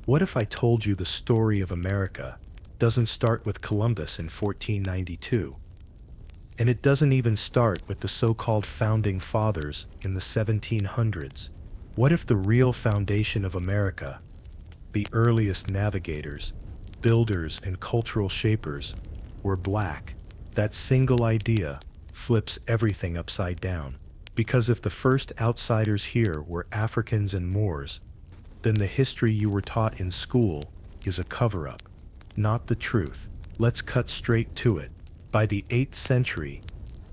What if I told you the story of America doesn't start with Columbus in 1492? And it doesn't even start with the so-called founding fathers in the 1700s. What if the real foundation of America, the earliest navigators, builders, and cultural shapers, were black? That single idea flips everything upside down. Because if the first outsiders here were Africans and Moors, then the history you were taught in school is a cover-up, not the truth. Let's cut straight to it. By the 8th century,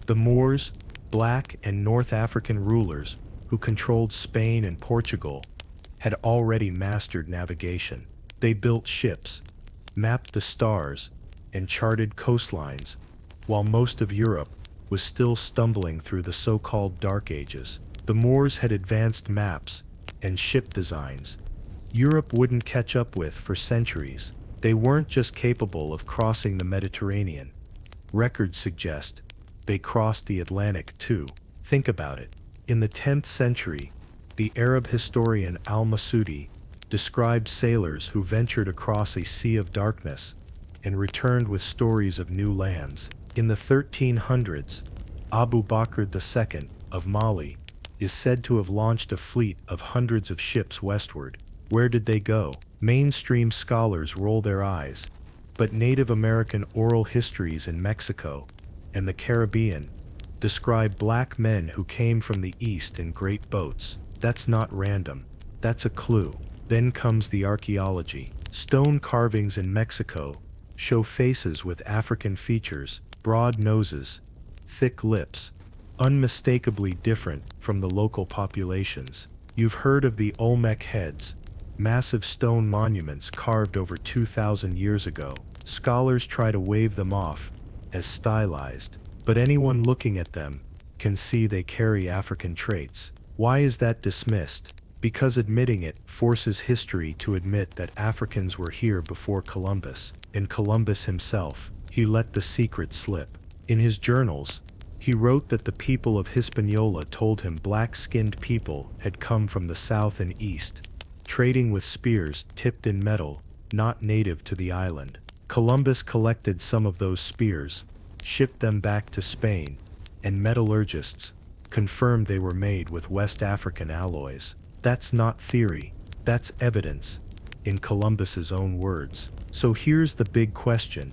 the Moors, black and North African rulers who controlled Spain and Portugal, had already mastered navigation. They built ships, mapped the stars, and charted coastlines, while most of Europe was still stumbling through the so-called Dark Ages. The Moors had advanced maps and ship designs Europe wouldn't catch up with for centuries. They weren't just capable of crossing the Mediterranean. Records suggest they crossed the Atlantic too. Think about it. In the 10th century, the Arab historian al-Masudi described sailors who ventured across a sea of darkness and returned with stories of new lands. In the 1300s, Abu Bakr II of Mali is said to have launched a fleet of hundreds of ships westward. Where did they go? Mainstream scholars roll their eyes, but Native American oral histories in Mexico and the Caribbean describe black men who came from the east in great boats. That's not random. That's a clue. Then comes the archaeology. Stone carvings in Mexico show faces with African features, broad noses, thick lips, unmistakably different from the local populations. You've heard of the Olmec heads, massive stone monuments carved over 2,000 years ago. Scholars try to wave them off as stylized, but anyone looking at them can see they carry African traits. Why is that dismissed? Because admitting it forces history to admit that Africans were here before Columbus. And Columbus himself, he let the secret slip. In his journals, he wrote that the people of Hispaniola told him black-skinned people had come from the south and east, trading with spears tipped in metal, not native to the island. Columbus collected some of those spears, shipped them back to Spain, and metallurgists confirmed they were made with West African alloys. That's not theory, that's evidence, in Columbus's own words. So here's the big question.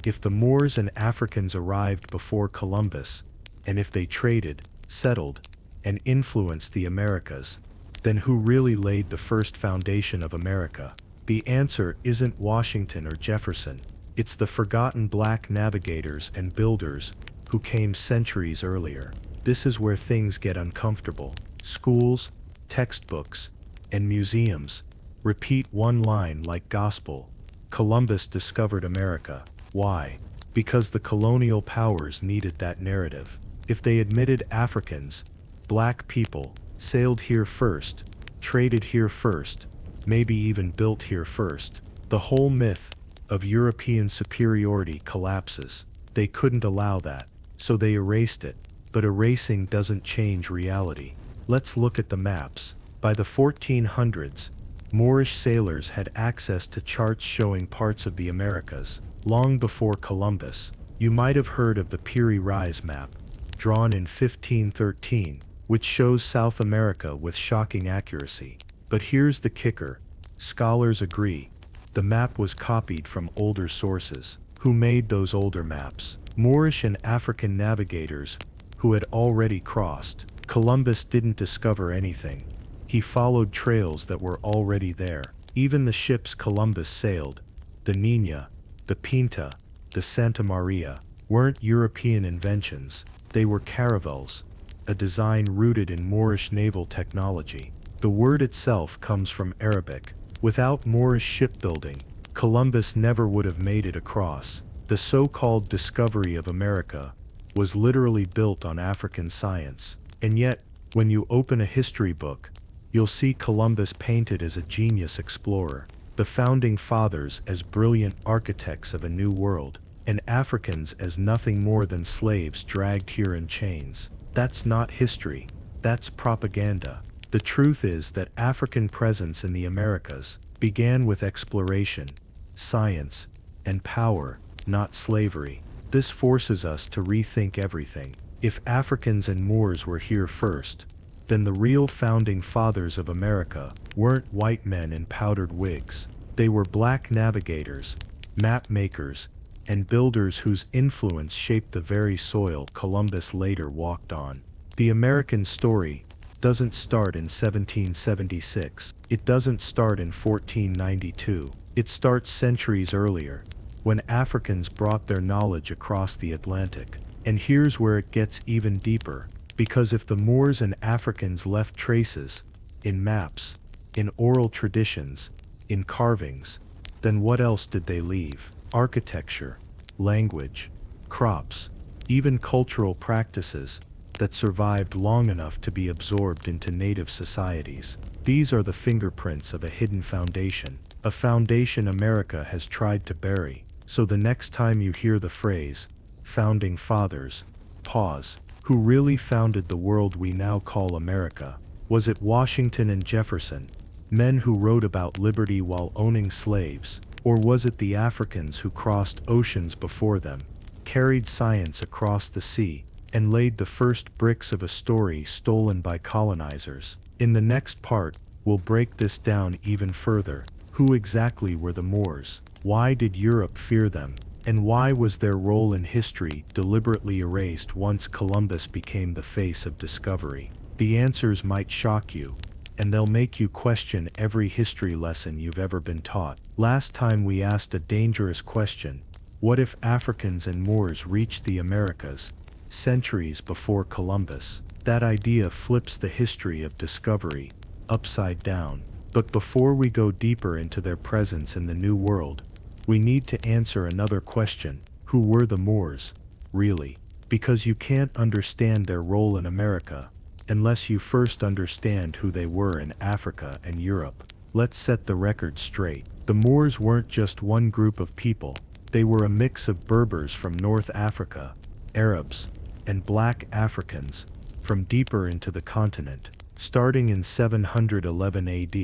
If the Moors and Africans arrived before Columbus, and if they traded, settled, and influenced the Americas, then who really laid the first foundation of America? The answer isn't Washington or Jefferson. It's the forgotten black navigators and builders who came centuries earlier. This is where things get uncomfortable. Schools, textbooks, and museums repeat one line like gospel. Columbus discovered America. Why? Because the colonial powers needed that narrative. If they admitted Africans, black people, sailed here first, traded here first, maybe even built here first, the whole myth of European superiority collapses. They couldn't allow that, so they erased it. But erasing doesn't change reality. Let's look at the maps. By the 1400s, Moorish sailors had access to charts showing parts of the Americas. Long before Columbus, you might have heard of the Piri Reis map, drawn in 1513, which shows South America with shocking accuracy. But here's the kicker. Scholars agree. The map was copied from older sources. Who made those older maps? Moorish and African navigators who had already crossed. Columbus didn't discover anything. He followed trails that were already there. Even the ships Columbus sailed, the Niña, the Pinta, the Santa Maria, weren't European inventions. They were caravels, a design rooted in Moorish naval technology. The word itself comes from Arabic. Without Moorish shipbuilding, Columbus never would have made it across. The so-called discovery of America was literally built on African science. And yet, when you open a history book, you'll see Columbus painted as a genius explorer, the founding fathers as brilliant architects of a new world, and Africans as nothing more than slaves dragged here in chains. That's not history, that's propaganda. The truth is that African presence in the Americas began with exploration, science, and power, not slavery. This forces us to rethink everything. If Africans and Moors were here first, then the real founding fathers of America weren't white men in powdered wigs. They were black navigators, map makers, and builders whose influence shaped the very soil Columbus later walked on. The American story doesn't start in 1776. It doesn't start in 1492. It starts centuries earlier, when Africans brought their knowledge across the Atlantic. And here's where it gets even deeper, because if the Moors and Africans left traces, in maps, in oral traditions, in carvings, then what else did they leave? Architecture, language, crops, even cultural practices that survived long enough to be absorbed into native societies. These are the fingerprints of a hidden foundation, a foundation America has tried to bury. So the next time you hear the phrase, founding fathers, pause. Who really founded the world we now call America? Was it Washington and Jefferson, men who wrote about liberty while owning slaves? Or was it the Africans who crossed oceans before them, carried science across the sea, and laid the first bricks of a story stolen by colonizers? In the next part, we'll break this down even further. Who exactly were the Moors? Why did Europe fear them? And why was their role in history deliberately erased once Columbus became the face of discovery? The answers might shock you, and they'll make you question every history lesson you've ever been taught. Last time we asked a dangerous question: what if Africans and Moors reached the Americas centuries before Columbus? That idea flips the history of discovery upside down. But before we go deeper into their presence in the New World, we need to answer another question. Who were the Moors, really? Because you can't understand their role in America unless you first understand who they were in Africa and Europe. Let's set the record straight. The Moors weren't just one group of people. They were a mix of Berbers from North Africa, Arabs, and black Africans from deeper into the continent. Starting in 711 AD,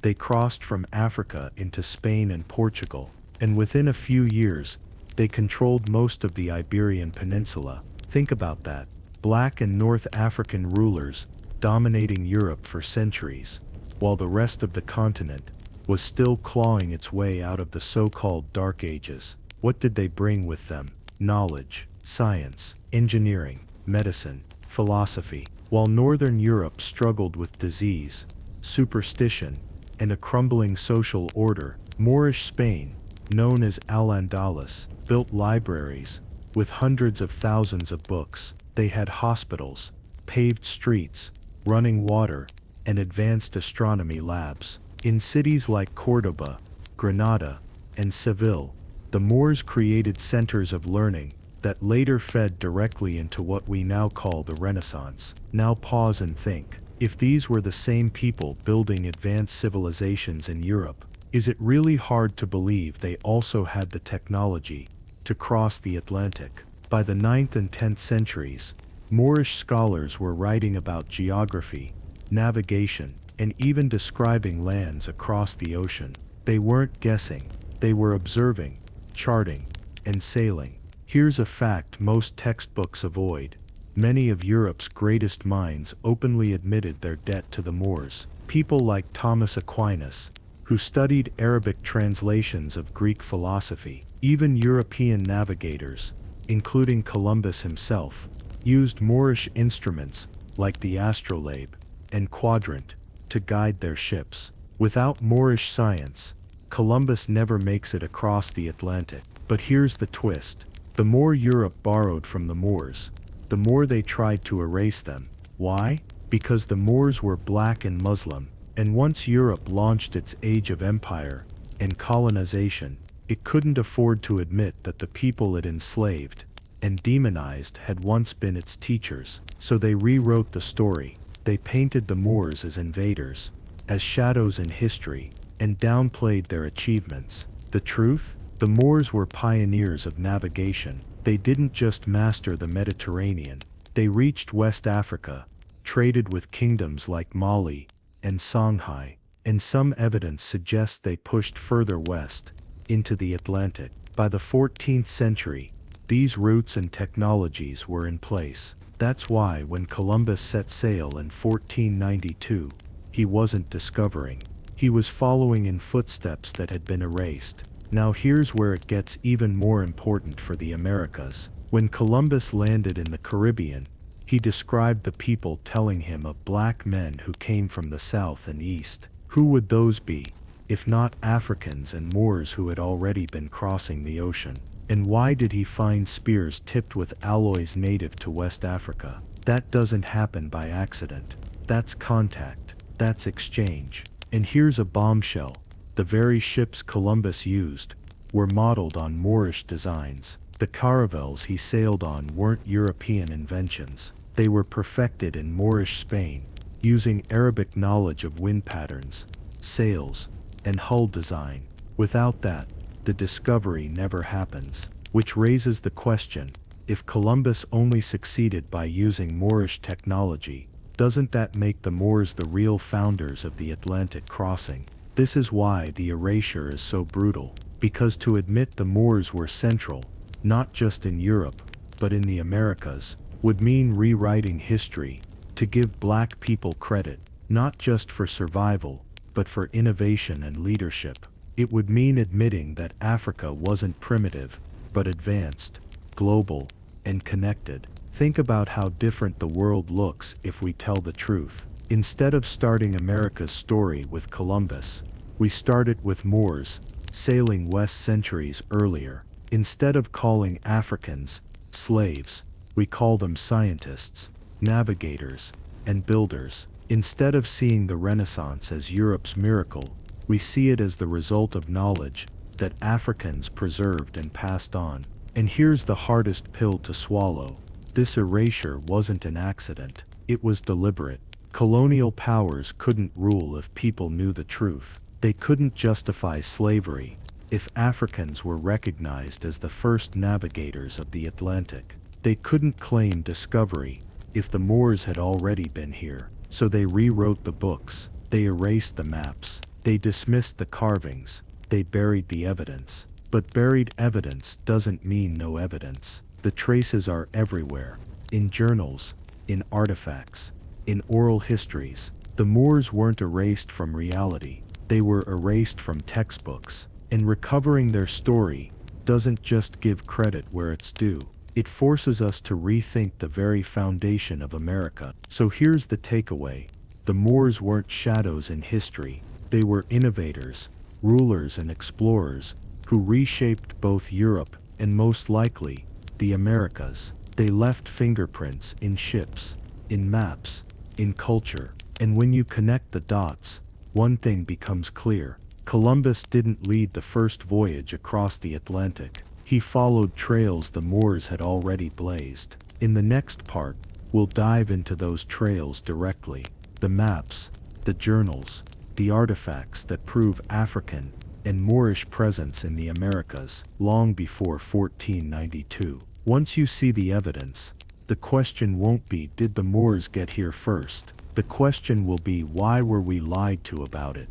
they crossed from Africa into Spain and Portugal, and within a few years, they controlled most of the Iberian Peninsula. Think about that. Black and North African rulers dominating Europe for centuries, while the rest of the continent was still clawing its way out of the so-called Dark Ages. What did they bring with them? Knowledge, science, engineering, medicine, philosophy. While Northern Europe struggled with disease, superstition, and a crumbling social order, Moorish Spain, known as Al-Andalus, built libraries with hundreds of thousands of books. They had hospitals, paved streets, running water, and advanced astronomy labs. In cities like Córdoba, Granada, and Seville, the Moors created centers of learning that later fed directly into what we now call the Renaissance. Now pause and think. If these were the same people building advanced civilizations in Europe, is it really hard to believe they also had the technology to cross the Atlantic? By the 9th and 10th centuries, Moorish scholars were writing about geography, navigation, and even describing lands across the ocean. They weren't guessing, they were observing, charting, and sailing. Here's a fact most textbooks avoid. Many of Europe's greatest minds openly admitted their debt to the Moors. People like Thomas Aquinas, who studied Arabic translations of Greek philosophy. Even European navigators, including Columbus himself, used Moorish instruments like the astrolabe and quadrant to guide their ships. Without Moorish science, Columbus never makes it across the Atlantic. But here's the twist. The more Europe borrowed from the Moors, the more they tried to erase them. Why? Because the Moors were black and Muslim, and once Europe launched its age of empire and colonization, it couldn't afford to admit that the people it enslaved and demonized had once been its teachers. So they rewrote the story. They painted the Moors as invaders, as shadows in history, and downplayed their achievements. The truth? The Moors were pioneers of navigation. They didn't just master the Mediterranean. They reached West Africa, traded with kingdoms like Mali and Songhai, and some evidence suggests they pushed further west, into the Atlantic. By the 14th century, these routes and technologies were in place. That's why when Columbus set sail in 1492, he wasn't discovering. He was following in footsteps that had been erased. Now here's where it gets even more important for the Americas. When Columbus landed in the Caribbean, he described the people telling him of black men who came from the south and east. Who would those be, if not Africans and Moors who had already been crossing the ocean? And why did he find spears tipped with alloys native to West Africa? That doesn't happen by accident. That's contact. That's exchange. And here's a bombshell. The very ships Columbus used were modeled on Moorish designs. The caravels he sailed on weren't European inventions. They were perfected in Moorish Spain, using Arabic knowledge of wind patterns, sails, and hull design. Without that, the discovery never happens. Which raises the question, if Columbus only succeeded by using Moorish technology, doesn't that make the Moors the real founders of the Atlantic crossing? This is why the erasure is so brutal, because to admit the Moors were central, not just in Europe, but in the Americas, would mean rewriting history, to give black people credit, not just for survival, but for innovation and leadership. It would mean admitting that Africa wasn't primitive, but advanced, global, and connected. Think about how different the world looks if we tell the truth. Instead of starting America's story with Columbus, we started with Moors, sailing west centuries earlier. Instead of calling Africans slaves, we call them scientists, navigators, and builders. Instead of seeing the Renaissance as Europe's miracle, we see it as the result of knowledge that Africans preserved and passed on. And here's the hardest pill to swallow. This erasure wasn't an accident. It was deliberate. Colonial powers couldn't rule if people knew the truth. They couldn't justify slavery if Africans were recognized as the first navigators of the Atlantic. They couldn't claim discovery if the Moors had already been here. So they rewrote the books. They erased the maps. They dismissed the carvings. They buried the evidence. But buried evidence doesn't mean no evidence. The traces are everywhere. In journals, in artifacts, in oral histories. The Moors weren't erased from reality. They were erased from textbooks. And recovering their story doesn't just give credit where it's due. It forces us to rethink the very foundation of America. So here's the takeaway. The Moors weren't shadows in history. They were innovators, rulers and explorers who reshaped both Europe and most likely the Americas. They left fingerprints in ships, in maps, in culture. And when you connect the dots, one thing becomes clear. Columbus didn't lead the first voyage across the Atlantic. He followed trails the Moors had already blazed. In the next part, we'll dive into those trails directly. The maps, the journals, the artifacts that prove African and Moorish presence in the Americas long before 1492. Once you see the evidence, the question won't be, did the Moors get here first? The question will be, why were we lied to about it?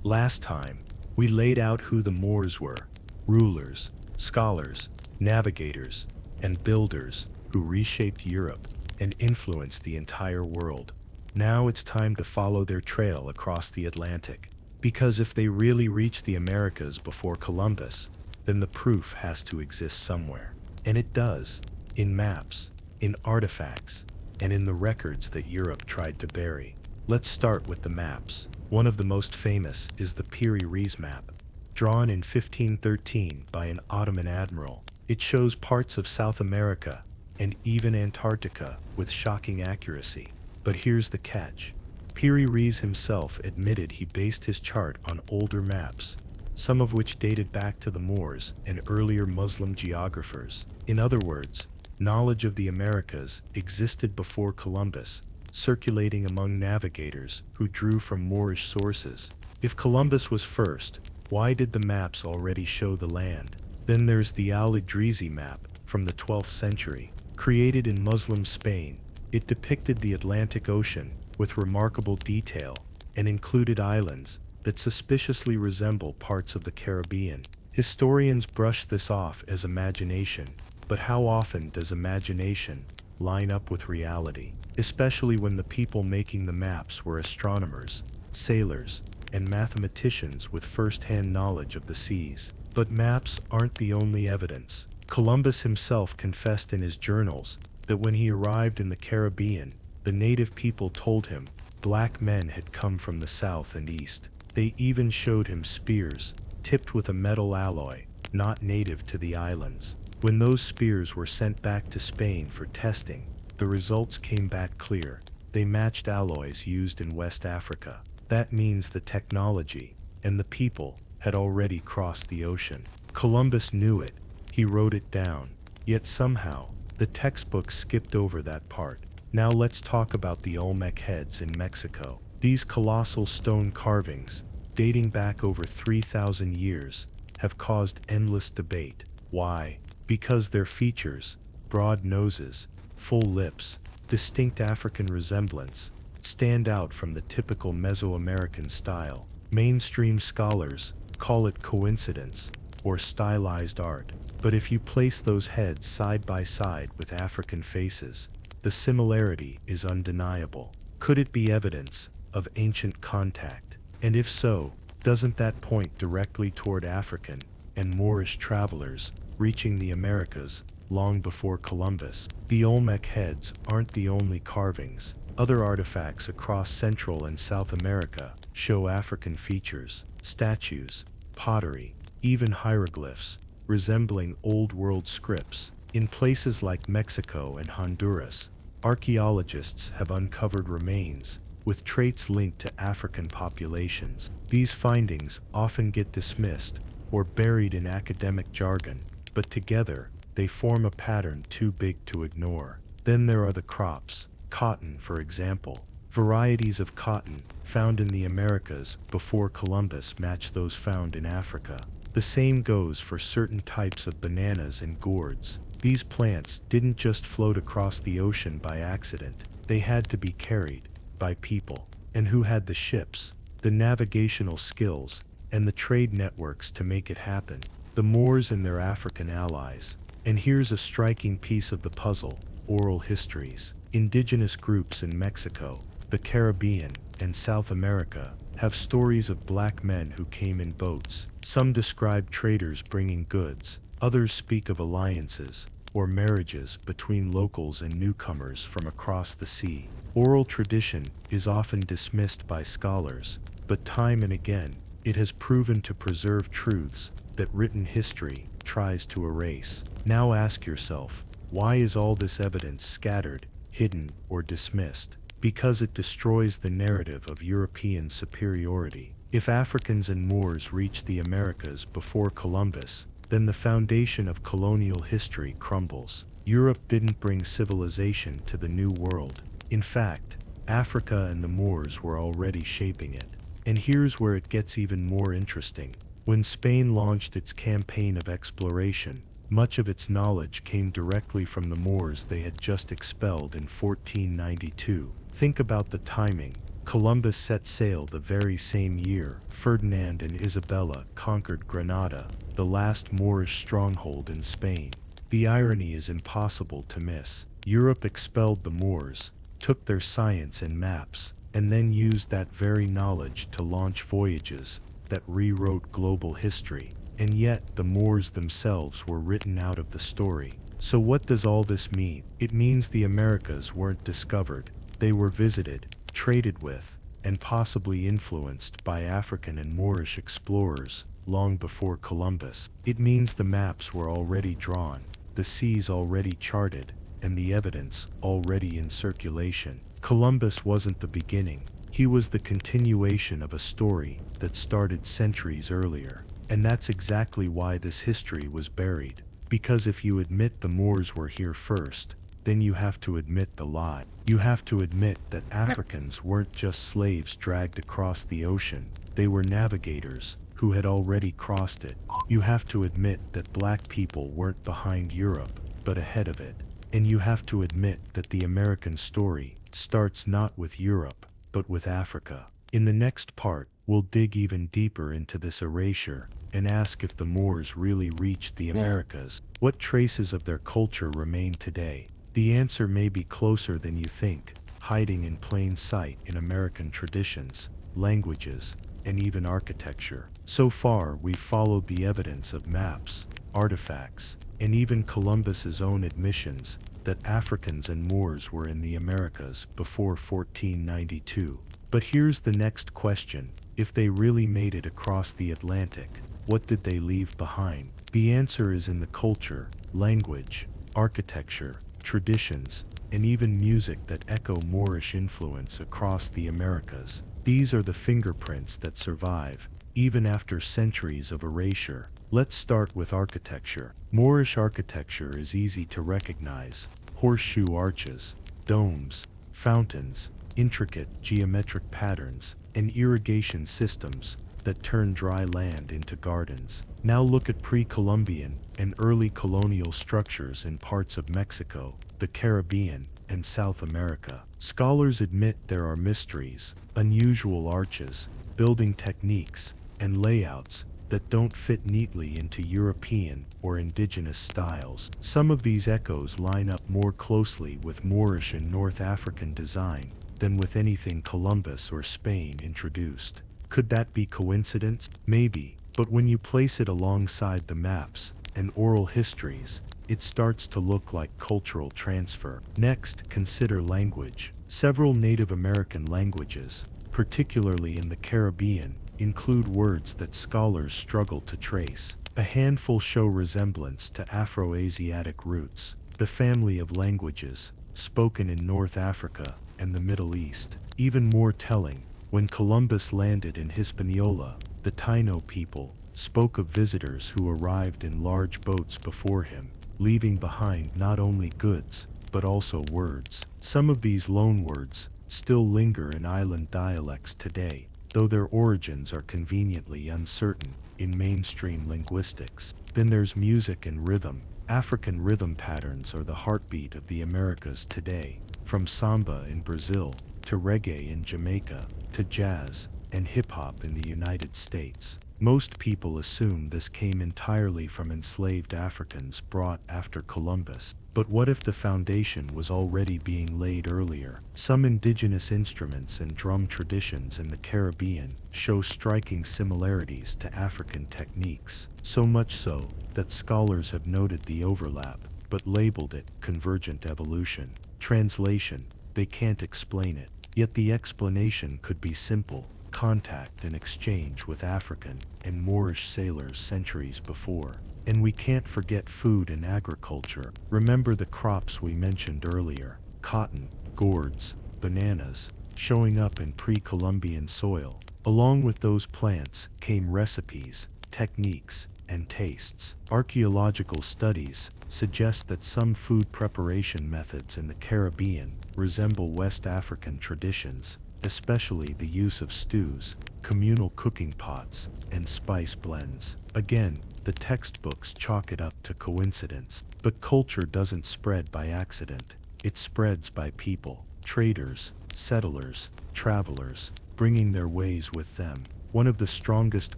Last time, we laid out who the Moors were: rulers, scholars, navigators, and builders who reshaped Europe and influenced the entire world. Now it's time to follow their trail across the Atlantic. Because if they really reached the Americas before Columbus, then the proof has to exist somewhere. And it does, in maps, in artifacts, and in the records that Europe tried to bury. Let's start with the maps. One of the most famous is the Piri Reis map, drawn in 1513 by an Ottoman admiral. It shows parts of South America and even Antarctica with shocking accuracy. But here's the catch. Piri Reis himself admitted he based his chart on older maps, some of which dated back to the Moors and earlier Muslim geographers. In other words, knowledge of the Americas existed before Columbus, circulating among navigators who drew from Moorish sources. If Columbus was first, why did the maps already show the land? Then there's the Al-Idrisi map from the 12th century. Created in Muslim Spain, it depicted the Atlantic Ocean with remarkable detail and included islands, that suspiciously resemble parts of the Caribbean. Historians brush this off as imagination, but how often does imagination line up with reality, especially when the people making the maps were astronomers, sailors, and mathematicians with first-hand knowledge of the seas? But maps aren't the only evidence. Columbus himself confessed in his journals that when he arrived in the Caribbean, the native people told him black men had come from the south and east. They even showed him spears, tipped with a metal alloy, not native to the islands. When those spears were sent back to Spain for testing, the results came back clear. They matched alloys used in West Africa. That means the technology and the people had already crossed the ocean. Columbus knew it. He wrote it down. Yet somehow, the textbook skipped over that part. Now let's talk about the Olmec heads in Mexico. These colossal stone carvings, dating back over 3,000 years, have caused endless debate. Why? Because their features, broad noses, full lips, distinct African resemblance, stand out from the typical Mesoamerican style. Mainstream scholars call it coincidence or stylized art. But if you place those heads side by side with African faces, the similarity is undeniable. Could it be evidence of ancient contact? And if so, doesn't that point directly toward African and Moorish travelers reaching the Americas long before Columbus? The Olmec heads aren't the only carvings. Other artifacts across Central and South America show African features, statues, pottery, even hieroglyphs resembling Old World scripts. In places like Mexico and Honduras, archaeologists have uncovered remains with traits linked to African populations. These findings often get dismissed or buried in academic jargon, but together they form a pattern too big to ignore. Then there are the crops. Cotton, for example. Varieties of cotton found in the Americas before Columbus match those found in Africa. The same goes for certain types of bananas and gourds. These plants didn't just float across the ocean by accident. They had to be carried by people. And who had the ships, the navigational skills, and the trade networks to make it happen? The Moors and their African allies. And here's a striking piece of the puzzle: oral histories. Indigenous groups in Mexico, the Caribbean, and South America have stories of black men who came in boats. Some describe traders bringing goods. Others speak of alliances or marriages between locals and newcomers from across the sea. Oral tradition is often dismissed by scholars, but time and again, it has proven to preserve truths that written history tries to erase. Now ask yourself, why is all this evidence scattered, hidden, or dismissed? Because it destroys the narrative of European superiority. If Africans and Moors reached the Americas before Columbus, then the foundation of colonial history crumbles. Europe didn't bring civilization to the New World. In fact, Africa and the Moors were already shaping it. And here's where it gets even more interesting. When Spain launched its campaign of exploration, much of its knowledge came directly from the Moors they had just expelled in 1492. Think about the timing. Columbus set sail the very same year Ferdinand and Isabella conquered Granada, the last Moorish stronghold in Spain. The irony is impossible to miss. Europe expelled the Moors, took their science and maps, and then used that very knowledge to launch voyages that rewrote global history. And yet, the Moors themselves were written out of the story. So what does all this mean? It means the Americas weren't discovered. They were visited, traded with, and possibly influenced by African and Moorish explorers long before Columbus. It means the maps were already drawn, the seas already charted, and the evidence already in circulation. Columbus wasn't the beginning. He was the continuation of a story that started centuries earlier. And that's exactly why this history was buried. Because if you admit the Moors were here first, then you have to admit the lie. You have to admit that Africans weren't just slaves dragged across the ocean. They were navigators who had already crossed it. You have to admit that black people weren't behind Europe, but ahead of it. And you have to admit that the American story starts not with Europe, but with Africa. In the next part, we'll dig even deeper into this erasure and ask if the Moors really reached the Americas. What traces of their culture remain today? The answer may be closer than you think, hiding in plain sight in American traditions, languages, and even architecture. So far, we've followed the evidence of maps, artifacts, and even Columbus's own admissions that Africans and Moors were in the Americas before 1492. But here's the next question. If they really made it across the Atlantic, what did they leave behind? The answer is in the culture, language, architecture, traditions, and even music that echo Moorish influence across the Americas. These are the fingerprints that survive, even after centuries of erasure. Let's start with architecture. Moorish architecture is easy to recognize. Horseshoe arches, domes, fountains, intricate geometric patterns, and irrigation systems that turn dry land into gardens. Now look at pre-Columbian and early colonial structures in parts of Mexico, the Caribbean, and South America. Scholars admit there are mysteries, unusual arches, building techniques, and layouts that don't fit neatly into European or indigenous styles. Some of these echoes line up more closely with Moorish and North African design than with anything Columbus or Spain introduced. Could that be coincidence? Maybe, but when you place it alongside the maps and oral histories, it starts to look like cultural transfer. Next, consider language. Several Native American languages, particularly in the Caribbean, include words that scholars struggle to trace. A handful show resemblance to Afro-Asiatic roots, the family of languages spoken in North Africa and the Middle East. Even more telling, when Columbus landed in Hispaniola, the Taino people spoke of visitors who arrived in large boats before him, leaving behind not only goods, but also words. Some of these loanwords still linger in island dialects today, though their origins are conveniently uncertain in mainstream linguistics. Then there's music and rhythm. African rhythm patterns are the heartbeat of the Americas today, from samba in Brazil, to reggae in Jamaica, to jazz and hip-hop in the United States. Most people assume this came entirely from enslaved Africans brought after Columbus. But what if the foundation was already being laid earlier? Some indigenous instruments and drum traditions in the Caribbean show striking similarities to African techniques, so much so that scholars have noted the overlap, but labeled it convergent evolution. Translation: they can't explain it, yet the explanation could be simple. Contact and exchange with African and Moorish sailors centuries before. And we can't forget food and agriculture. Remember the crops we mentioned earlier: cotton, gourds, bananas, showing up in pre-Columbian soil. Along with those plants came recipes, techniques, and tastes. Archaeological studies suggest that some food preparation methods in the Caribbean resemble West African traditions, especially the use of stews, communal cooking pots, and spice blends. Again, the textbooks chalk it up to coincidence. But culture doesn't spread by accident. It spreads by people, traders, settlers, travelers, bringing their ways with them. One of the strongest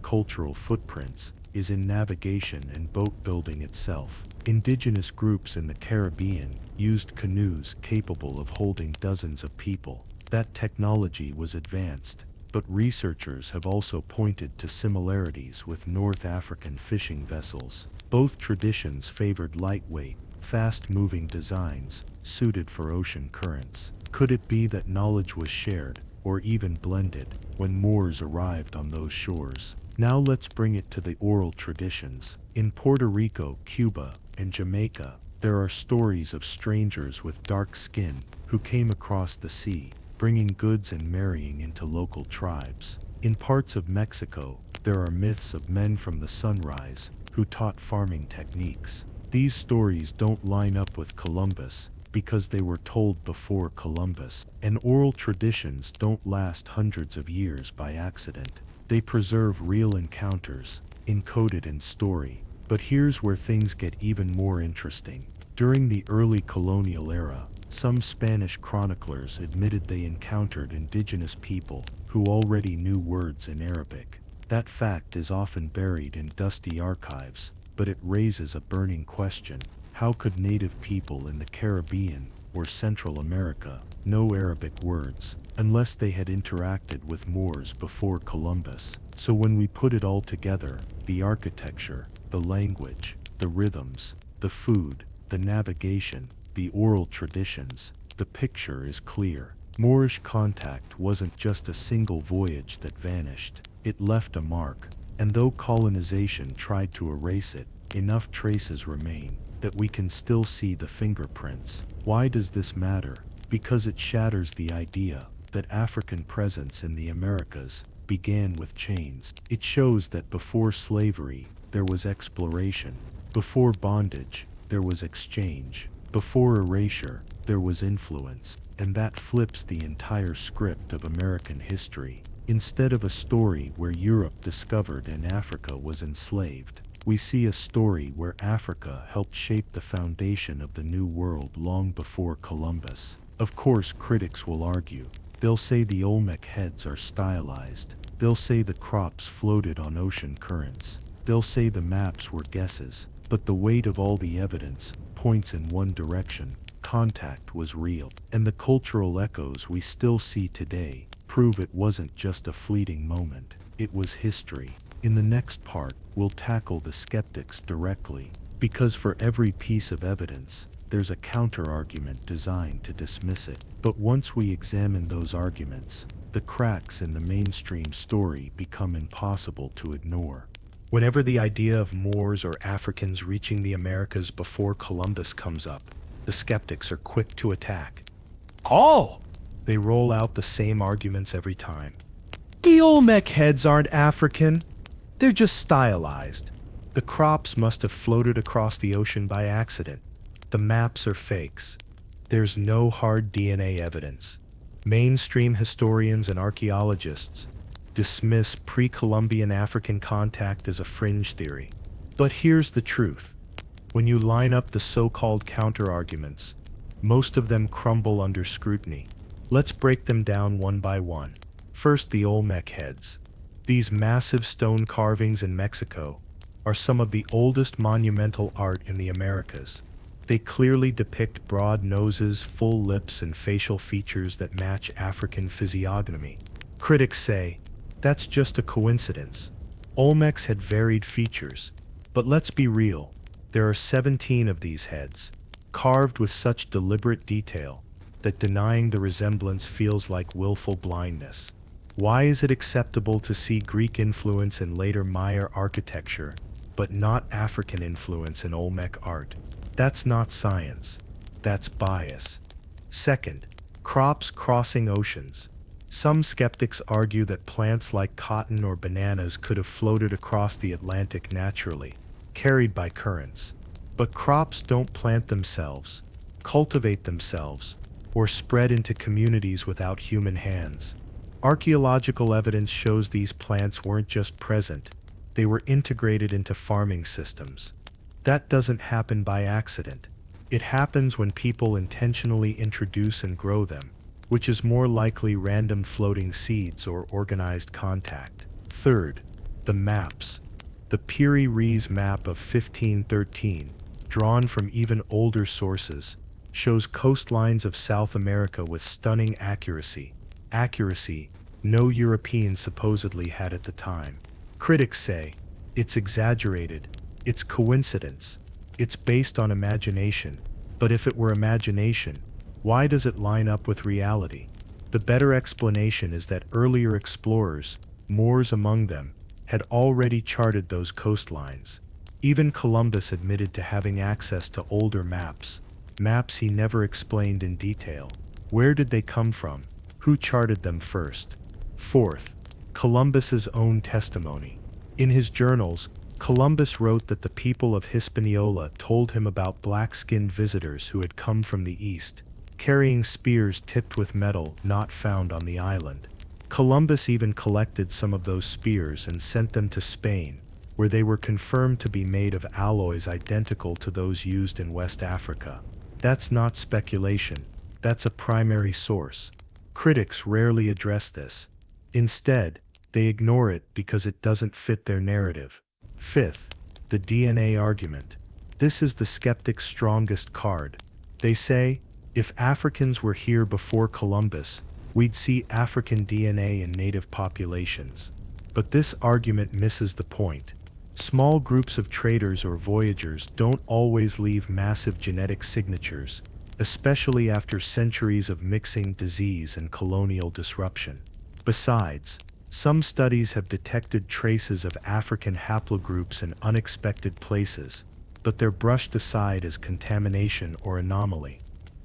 cultural footprints is in navigation and boat building itself. Indigenous groups in the Caribbean used canoes capable of holding dozens of people. That technology was advanced, but researchers have also pointed to similarities with North African fishing vessels. Both traditions favored lightweight, fast-moving designs suited for ocean currents. Could it be that knowledge was shared, or even blended, when Moors arrived on those shores? Now let's bring it to the oral traditions. In Puerto Rico, Cuba, and Jamaica, there are stories of strangers with dark skin who came across the sea, bringing goods and marrying into local tribes. In parts of Mexico, there are myths of men from the sunrise who taught farming techniques. These stories don't line up with Columbus because they were told before Columbus, and oral traditions don't last hundreds of years by accident. They preserve real encounters, encoded in story. But here's where things get even more interesting. During the early colonial era, Some Spanish chroniclers admitted they encountered indigenous people who already knew words in Arabic. That fact is often buried in dusty archives, but it raises a burning question. How could native people in the Caribbean or Central America know Arabic words unless they had interacted with Moors before Columbus? So when we put it all together, the architecture, the language, the rhythms, the food, the navigation, the oral traditions, the picture is clear. Moorish contact wasn't just a single voyage that vanished. It left a mark, and though colonization tried to erase it, enough traces remain that we can still see the fingerprints. Why does this matter? Because it shatters the idea that African presence in the Americas began with chains. It shows that before slavery, there was exploration. Before bondage, there was exchange. Before erasure, there was influence. And that flips the entire script of American history. Instead of a story where Europe discovered and Africa was enslaved, we see a story where Africa helped shape the foundation of the New World long before Columbus. Of course, critics will argue. They'll say the Olmec heads are stylized. They'll say the crops floated on ocean currents. They'll say the maps were guesses. But the weight of all the evidence points in one direction. Contact was real. And the cultural echoes we still see today prove it wasn't just a fleeting moment. It was history. In the next part, we'll tackle the skeptics directly, because for every piece of evidence, there's a counter-argument designed to dismiss it. But once we examine those arguments, the cracks in the mainstream story become impossible to ignore. Whenever the idea of Moors or Africans reaching the Americas before Columbus comes up, the skeptics are quick to attack. Oh! They roll out the same arguments every time. The Olmec heads aren't African. They're just stylized. The crops must have floated across the ocean by accident. The maps are fakes. There's no hard DNA evidence. Mainstream historians and archaeologists dismiss pre-Columbian African contact as a fringe theory. But here's the truth. When you line up the so-called counter-arguments, most of them crumble under scrutiny. Let's break them down one by one. First, the Olmec heads. These massive stone carvings in Mexico are some of the oldest monumental art in the Americas. They clearly depict broad noses, full lips, and facial features that match African physiognomy. Critics say, that's just a coincidence. Olmecs had varied features, but let's be real. There are 17 of these heads, carved with such deliberate detail that denying the resemblance feels like willful blindness. Why is it acceptable to see Greek influence in later Maya architecture, but not African influence in Olmec art? That's not science. That's bias. Second, crops crossing oceans. Some skeptics argue that plants like cotton or bananas could have floated across the Atlantic naturally, carried by currents. But crops don't plant themselves, cultivate themselves, or spread into communities without human hands. Archaeological evidence shows these plants weren't just present, they were integrated into farming systems. That doesn't happen by accident. It happens when people intentionally introduce and grow them, which is more likely random floating seeds or organized contact. Third, the maps. The Piri Reis map of 1513, drawn from even older sources, shows coastlines of South America with stunning accuracy. Accuracy no European supposedly had at the time. Critics say, it's exaggerated, it's coincidence, it's based on imagination. But if it were imagination, why does it line up with reality? The better explanation is that earlier explorers, Moors among them, had already charted those coastlines. Even Columbus admitted to having access to older maps he never explained in detail. Where did they come from? Who charted them first? Fourth, Columbus's own testimony. In his journals, Columbus wrote that the people of Hispaniola told him about black-skinned visitors who had come from the east, carrying spears tipped with metal not found on the island. Columbus even collected some of those spears and sent them to Spain, where they were confirmed to be made of alloys identical to those used in West Africa. That's not speculation, That's a primary source. Critics rarely address this. Instead, they ignore it because it doesn't fit their narrative. Fifth, the DNA argument. This is the skeptic's strongest card. They say, if Africans were here before Columbus, we'd see African DNA in native populations. But this argument misses the point. Small groups of traders or voyagers don't always leave massive genetic signatures, especially after centuries of mixing, disease, and colonial disruption. Besides, some studies have detected traces of African haplogroups in unexpected places, but they're brushed aside as contamination or anomaly.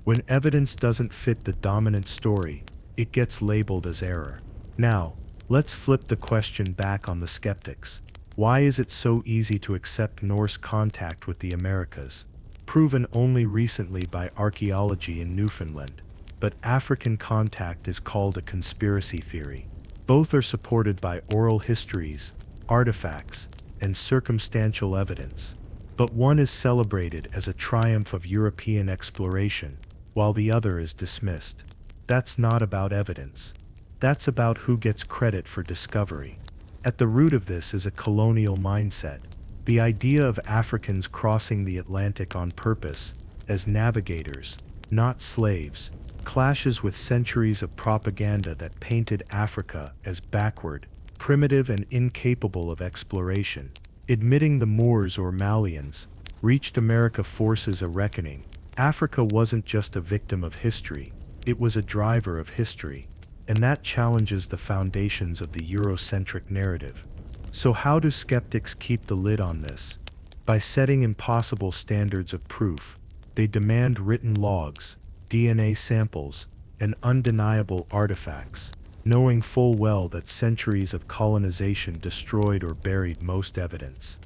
When evidence doesn't fit the dominant story, it gets labeled as error. Now, let's flip the question back on the skeptics. Why is it so easy to accept Norse contact with the Americas, proven only recently by archaeology in Newfoundland, but African contact is called a conspiracy theory? Both are supported by oral histories, artifacts, and circumstantial evidence, but one is celebrated as a triumph of European exploration, while the other is dismissed. That's not about evidence. That's about who gets credit for discovery. At the root of this is a colonial mindset. The idea of Africans crossing the Atlantic on purpose, as navigators, not slaves, clashes with centuries of propaganda that painted Africa as backward, primitive, and incapable of exploration. Admitting the Moors or Malians reached America forces a reckoning. Africa wasn't just a victim of history, it was a driver of history. And that challenges the foundations of the Eurocentric narrative. So how do skeptics keep the lid on this? By setting impossible standards of proof. They demand written logs, DNA samples, and undeniable artifacts, knowing full well that centuries of colonization destroyed or buried most evidence.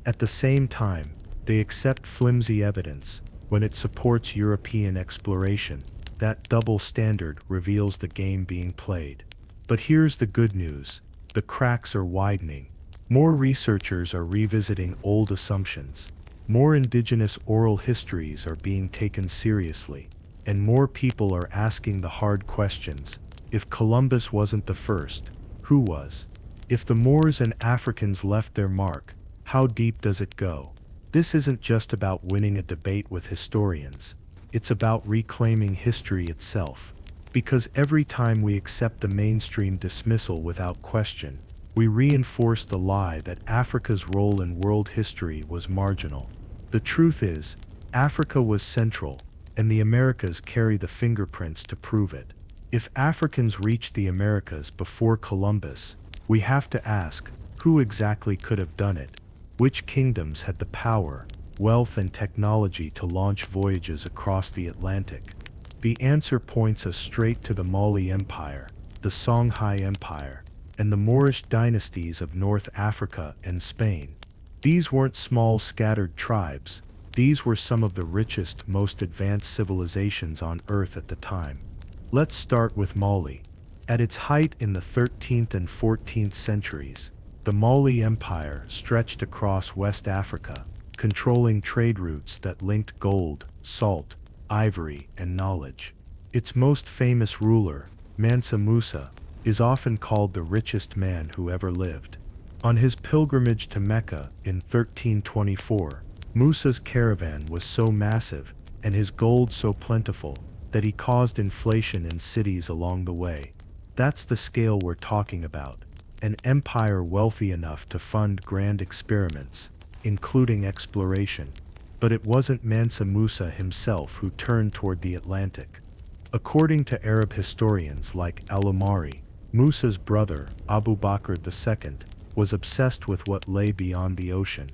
At the same time, they accept flimsy evidence when it supports European exploration. That double standard reveals the game being played. But here's the good news. The cracks are widening. More researchers are revisiting old assumptions. More indigenous oral histories are being taken seriously. And more people are asking the hard questions. If Columbus wasn't the first, who was? If the Moors and Africans left their mark, how deep does it go? This isn't just about winning a debate with historians. It's about reclaiming history itself. Because every time we accept the mainstream dismissal without question, we reinforce the lie that Africa's role in world history was marginal. The truth is, Africa was central, and the Americas carry the fingerprints to prove it. If Africans reached the Americas before Columbus, we have to ask, who exactly could have done it? Which kingdoms had the power, wealth, and technology to launch voyages across the Atlantic? The answer points us straight to the Mali Empire, the Songhai Empire, and the Moorish dynasties of North Africa and Spain. These weren't small scattered tribes. These were some of the richest, most advanced civilizations on Earth at the time. Let's start with Mali. At its height in the 13th and 14th centuries, the Mali Empire stretched across West Africa, controlling trade routes that linked gold, salt, ivory, and knowledge. Its most famous ruler, Mansa Musa, is often called the richest man who ever lived. On his pilgrimage to Mecca in 1324, Musa's caravan was so massive and his gold so plentiful that he caused inflation in cities along the way. That's the scale we're talking about. An empire wealthy enough to fund grand experiments, including exploration. But it wasn't Mansa Musa himself who turned toward the Atlantic. According to Arab historians like al-Umari, Musa's brother, Abu Bakr II, was obsessed with what lay beyond the ocean.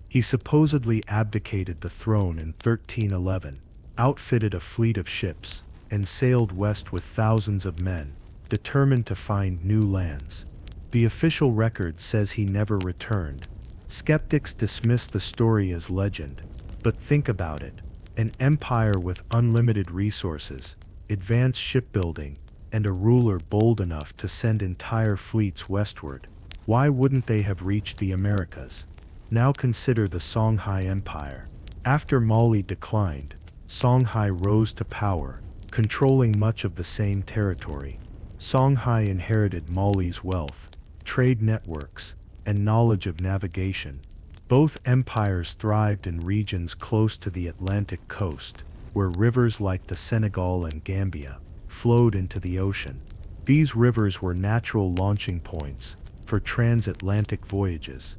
He supposedly abdicated the throne in 1311, outfitted a fleet of ships, and sailed west with thousands of men, determined to find new lands. The official record says he never returned. Skeptics dismiss the story as legend, but think about it. An empire with unlimited resources, advanced shipbuilding, and a ruler bold enough to send entire fleets westward. Why wouldn't they have reached the Americas? Now consider the Songhai Empire. After Mali declined, Songhai rose to power, controlling much of the same territory. Songhai inherited Mali's wealth, trade networks, and knowledge of navigation. Both empires thrived in regions close to the Atlantic coast, where rivers like the Senegal and Gambia flowed into the ocean. These rivers were natural launching points for transatlantic voyages.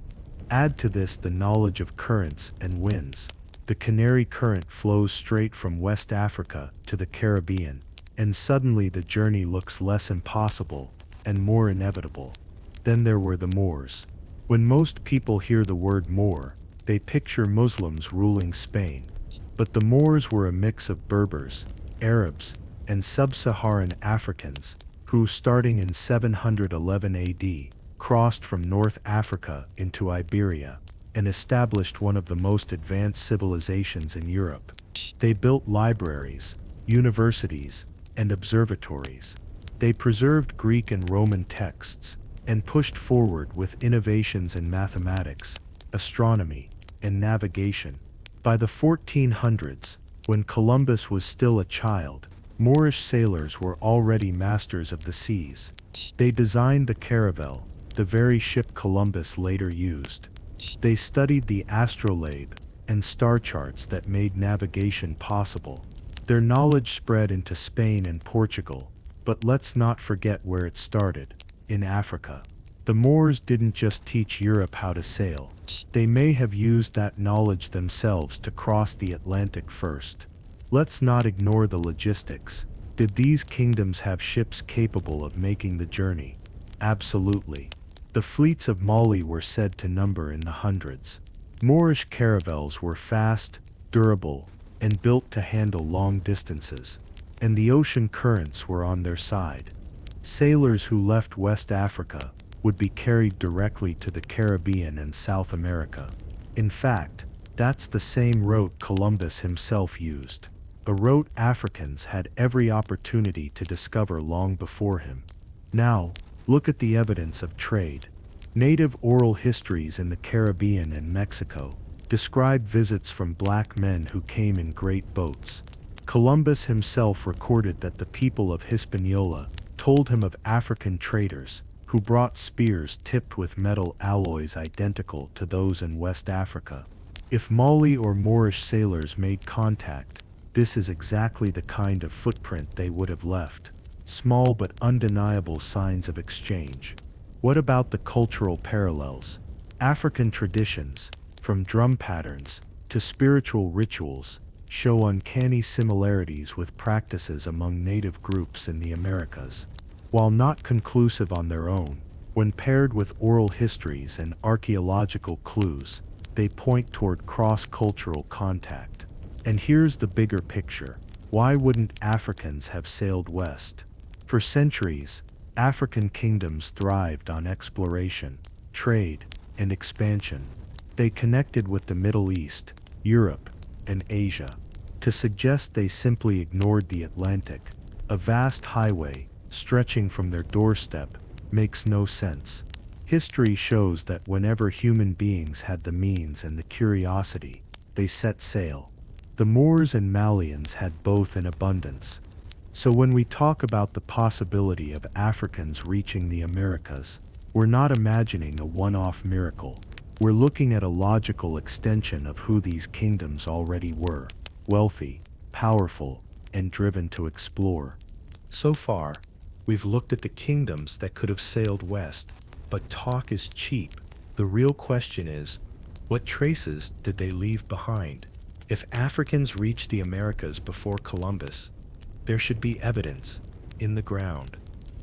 Add to this the knowledge of currents and winds. The Canary Current flows straight from West Africa to the Caribbean, and suddenly the journey looks less impossible and more inevitable. Then there were the Moors. When most people hear the word Moor, they picture Muslims ruling Spain. But the Moors were a mix of Berbers, Arabs, and sub-Saharan Africans, who, starting in 711 AD, crossed from North Africa into Iberia, and established one of the most advanced civilizations in Europe. They built libraries, universities, and observatories. They preserved Greek and Roman texts, and pushed forward with innovations in mathematics, astronomy, and navigation. By the 1400s, when Columbus was still a child, Moorish sailors were already masters of the seas. They designed the caravel, the very ship Columbus later used. They studied the astrolabe and star charts that made navigation possible. Their knowledge spread into Spain and Portugal, but let's not forget where it started, in Africa. The Moors didn't just teach Europe how to sail. They may have used that knowledge themselves to cross the Atlantic first. Let's not ignore the logistics. Did these kingdoms have ships capable of making the journey? Absolutely. The fleets of Mali were said to number in the hundreds. Moorish caravels were fast, durable, and built to handle long distances, and the ocean currents were on their side. Sailors who left West Africa would be carried directly to the Caribbean and South America. In fact, that's the same route Columbus himself used, a route Africans had every opportunity to discover long before him. Now, look at the evidence of trade. Native oral histories in the Caribbean and Mexico describe visits from black men who came in great boats. Columbus himself recorded that the people of Hispaniola told him of African traders who brought spears tipped with metal alloys identical to those in West Africa. If Mali or Moorish sailors made contact, this is exactly the kind of footprint they would have left. Small but undeniable signs of exchange. What about the cultural parallels? African traditions, from drum patterns to spiritual rituals, show uncanny similarities with practices among native groups in the Americas. While not conclusive on their own, when paired with oral histories and archaeological clues, they point toward cross-cultural contact. And here's the bigger picture. Why wouldn't Africans have sailed west? For centuries, African kingdoms thrived on exploration, trade, and expansion. They connected with the Middle East, Europe, and Asia. To suggest they simply ignored the Atlantic, a vast highway stretching from their doorstep, makes no sense. History shows that whenever human beings had the means and the curiosity, they set sail. The Moors and Malians had both in abundance. So when we talk about the possibility of Africans reaching the Americas, we're not imagining a one-off miracle. We're looking at a logical extension of who these kingdoms already were: wealthy, powerful, and driven to explore. So far, we've looked at the kingdoms that could have sailed west, but talk is cheap. The real question is, what traces did they leave behind? If Africans reached the Americas before Columbus, there should be evidence in the ground,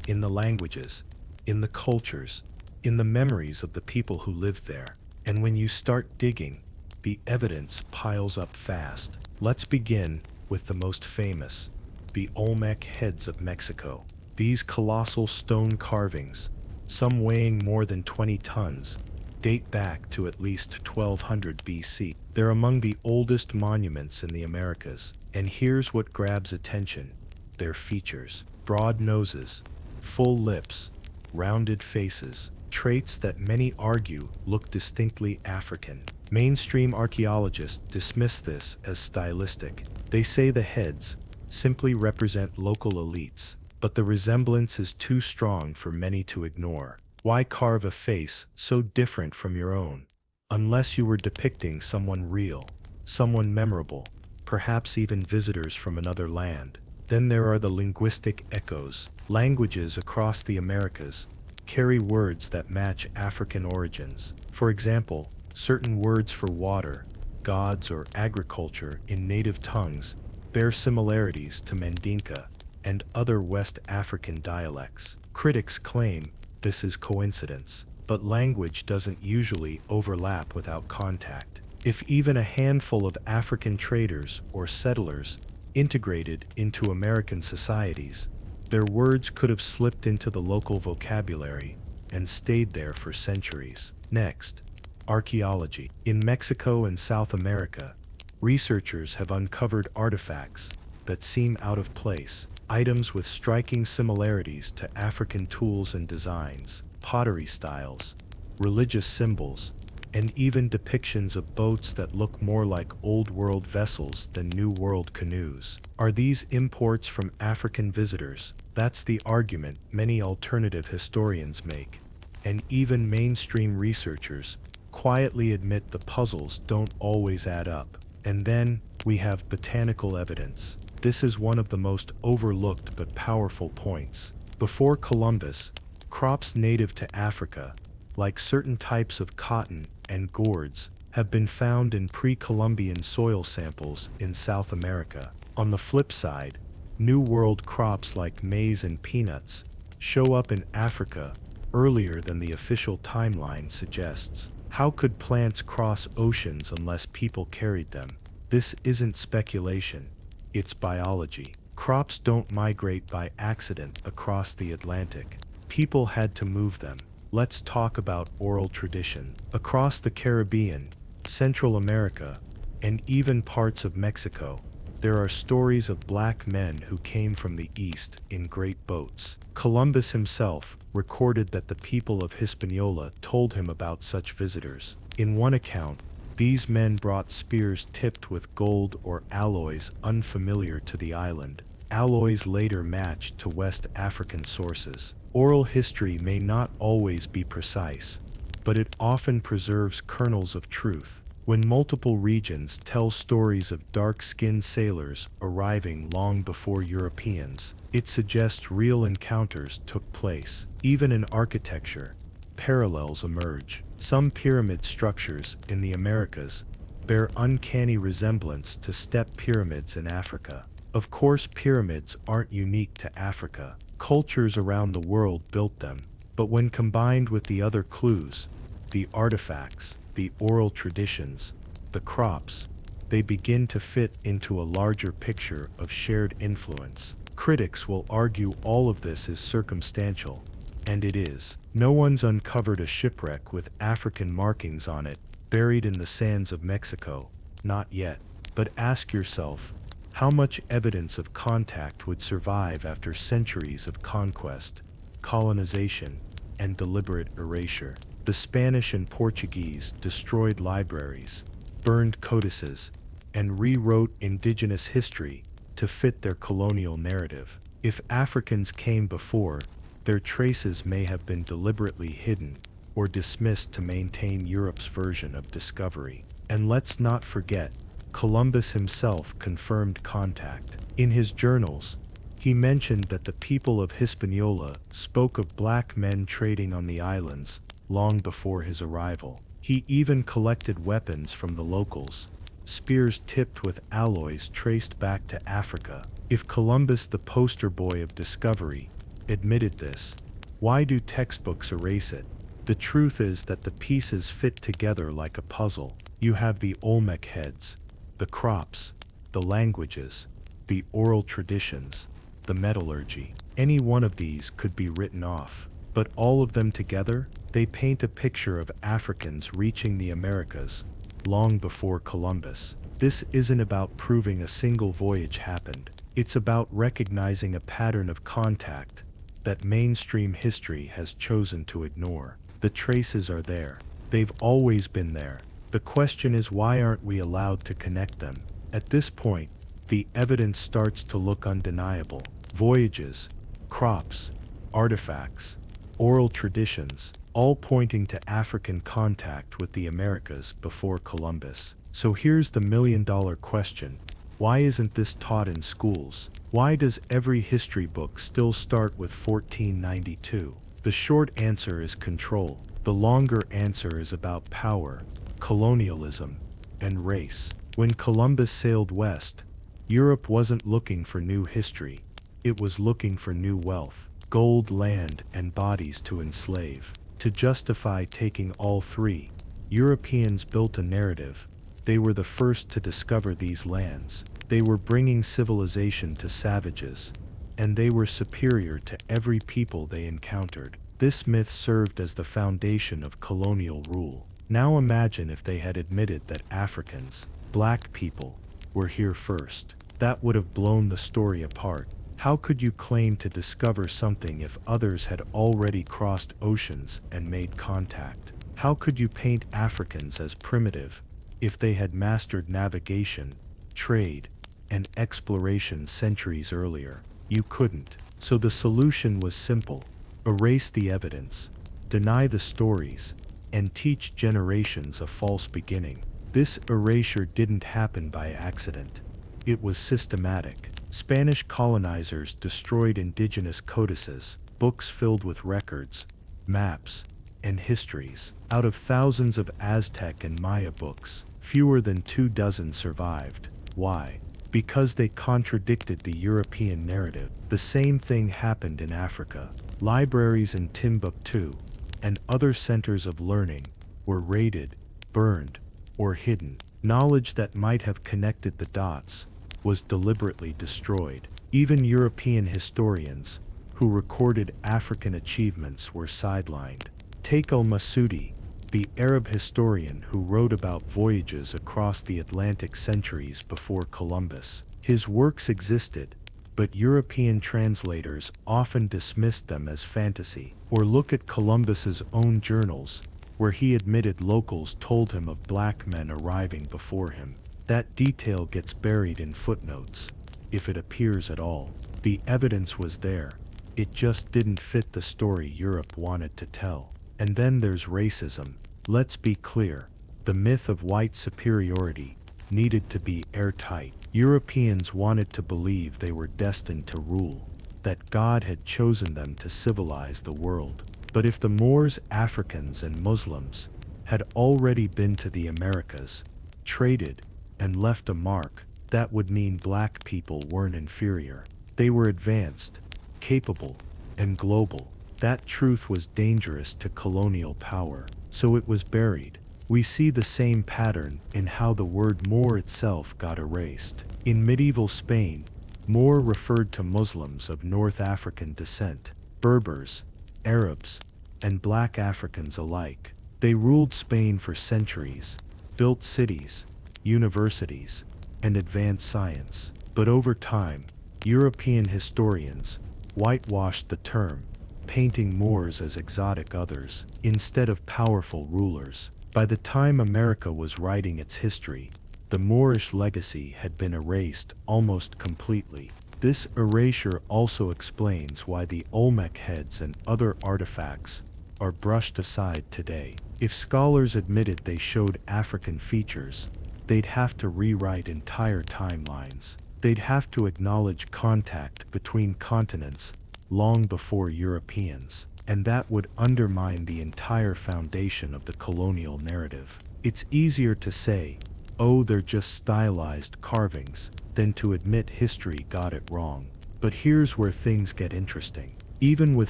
in the languages, in the cultures, in the memories of the people who lived there. And when you start digging, the evidence piles up fast. Let's begin with the most famous, the Olmec heads of Mexico. These colossal stone carvings, some weighing more than 20 tons, date back to at least 1200 BC. They're among the oldest monuments in the Americas. And here's what grabs attention: their features. Broad noses, full lips, rounded faces, traits that many argue look distinctly African. Mainstream archaeologists dismiss this as stylistic. They say the heads, simply represent local elites, but the resemblance is too strong for many to ignore. Why carve a face so different from your own? Unless you were depicting someone real, someone memorable, perhaps even visitors from another land. Then there are the linguistic echoes. Languages across the Americas carry words that match African origins. For example, certain words for water, gods, or agriculture in native tongues bear similarities to Mandinka and other West African dialects. Critics claim this is coincidence, but language doesn't usually overlap without contact. If even a handful of African traders or settlers integrated into American societies, their words could have slipped into the local vocabulary and stayed there for centuries. Next, archaeology. In Mexico and South America, researchers have uncovered artifacts that seem out of place, items with striking similarities to African tools and designs, pottery styles, religious symbols, and even depictions of boats that look more like Old World vessels than New World canoes. Are these imports from African visitors? That's the argument many alternative historians make, and even mainstream researchers quietly admit the puzzles don't always add up. And then we have botanical evidence. This is one of the most overlooked but powerful points. Before Columbus, crops native to Africa, like certain types of cotton and gourds, have been found in pre-Columbian soil samples in South America. On the flip side, New World crops like maize and peanuts show up in Africa earlier than the official timeline suggests. How could plants cross oceans unless people carried them? This isn't speculation, it's biology. Crops don't migrate by accident across the Atlantic. People had to move them. Let's talk about oral tradition. Across the Caribbean, Central America, and even parts of Mexico, there are stories of black men who came from the east in great boats. Columbus himself recorded that the people of Hispaniola told him about such visitors. In one account, these men brought spears tipped with gold or alloys unfamiliar to the island, alloys later matched to West African sources. Oral history may not always be precise, but it often preserves kernels of truth. When multiple regions tell stories of dark-skinned sailors arriving long before Europeans, it suggests real encounters took place. Even in architecture, parallels emerge. Some pyramid structures in the Americas bear uncanny resemblance to step pyramids in Africa. Of course, pyramids aren't unique to Africa. Cultures around the world built them, but when combined with the other clues, the artifacts, the oral traditions, the crops, they begin to fit into a larger picture of shared influence. Critics will argue all of this is circumstantial, and it is. No one's uncovered a shipwreck with African markings on it, buried in the sands of Mexico, not yet. But ask yourself, how much evidence of contact would survive after centuries of conquest, colonization, and deliberate erasure? The Spanish and Portuguese destroyed libraries, burned codices, and rewrote indigenous history to fit their colonial narrative. If Africans came before, their traces may have been deliberately hidden or dismissed to maintain Europe's version of discovery. And let's not forget, Columbus himself confirmed contact. In his journals, he mentioned that the people of Hispaniola spoke of black men trading on the islands long before his arrival. He even collected weapons from the locals, spears tipped with alloys traced back to Africa. If Columbus, the poster boy of discovery, admitted this, why do textbooks erase it? The truth is that the pieces fit together like a puzzle. You have the Olmec heads, the crops, the languages, the oral traditions, the metallurgy. Any one of these could be written off, but all of them together, they paint a picture of Africans reaching the Americas long before Columbus. This isn't about proving a single voyage happened. It's about recognizing a pattern of contact that mainstream history has chosen to ignore. The traces are there. They've always been there. The question is, why aren't we allowed to connect them? At this point, the evidence starts to look undeniable. Voyages, crops, artifacts, oral traditions, all pointing to African contact with the Americas before Columbus. So here's the million-dollar question. Why isn't this taught in schools? Why does every history book still start with 1492? The short answer is control. The longer answer is about power, colonialism, and race. When Columbus sailed west, Europe wasn't looking for new history. It was looking for new wealth, gold, land, and bodies to enslave. To justify taking all three, Europeans built a narrative. They were the first to discover these lands. They were bringing civilization to savages, and they were superior to every people they encountered. This myth served as the foundation of colonial rule. Now imagine if they had admitted that Africans, black people, were here first. That would have blown the story apart. How could you claim to discover something if others had already crossed oceans and made contact? How could you paint Africans as primitive if they had mastered navigation, trade, and exploration centuries earlier? You couldn't. So the solution was simple. Erase the evidence, deny the stories, and teach generations a false beginning. This erasure didn't happen by accident. It was systematic. Spanish colonizers destroyed indigenous codices, books filled with records, maps, and histories. Out of thousands of Aztec and Maya books, fewer than 24 survived. Why? Because they contradicted the European narrative. The same thing happened in Africa. Libraries in Timbuktu and other centers of learning were raided, burned, or hidden. Knowledge that might have connected the dots was deliberately destroyed. Even European historians who recorded African achievements were sidelined. Take al-Masudi, the Arab historian who wrote about voyages across the Atlantic centuries before Columbus. His works existed, but European translators often dismissed them as fantasy. Or look at Columbus's own journals, where he admitted locals told him of black men arriving before him. That detail gets buried in footnotes, if it appears at all. The evidence was there. It just didn't fit the story Europe wanted to tell. And then there's racism. Let's be clear. The myth of white superiority needed to be airtight. Europeans wanted to believe they were destined to rule, that God had chosen them to civilize the world. But if the Moors, Africans, and Muslims had already been to the Americas, traded, and left a mark, that would mean black people weren't inferior. They were advanced, capable, and global. That truth was dangerous to colonial power, so it was buried. We see the same pattern in how the word Moor itself got erased. In medieval Spain, Moor referred to Muslims of North African descent, Berbers, Arabs, and black Africans alike. They ruled Spain for centuries, built cities, universities, and advanced science. But over time, European historians whitewashed the term, painting Moors as exotic others instead of powerful rulers. By the time America was writing its history, the Moorish legacy had been erased almost completely. This erasure also explains why the Olmec heads and other artifacts are brushed aside today. If scholars admitted they showed African features, they'd have to rewrite entire timelines. They'd have to acknowledge contact between continents long before Europeans, and that would undermine the entire foundation of the colonial narrative. It's easier to say, oh, they're just stylized carvings, than to admit history got it wrong. But here's where things get interesting. Even with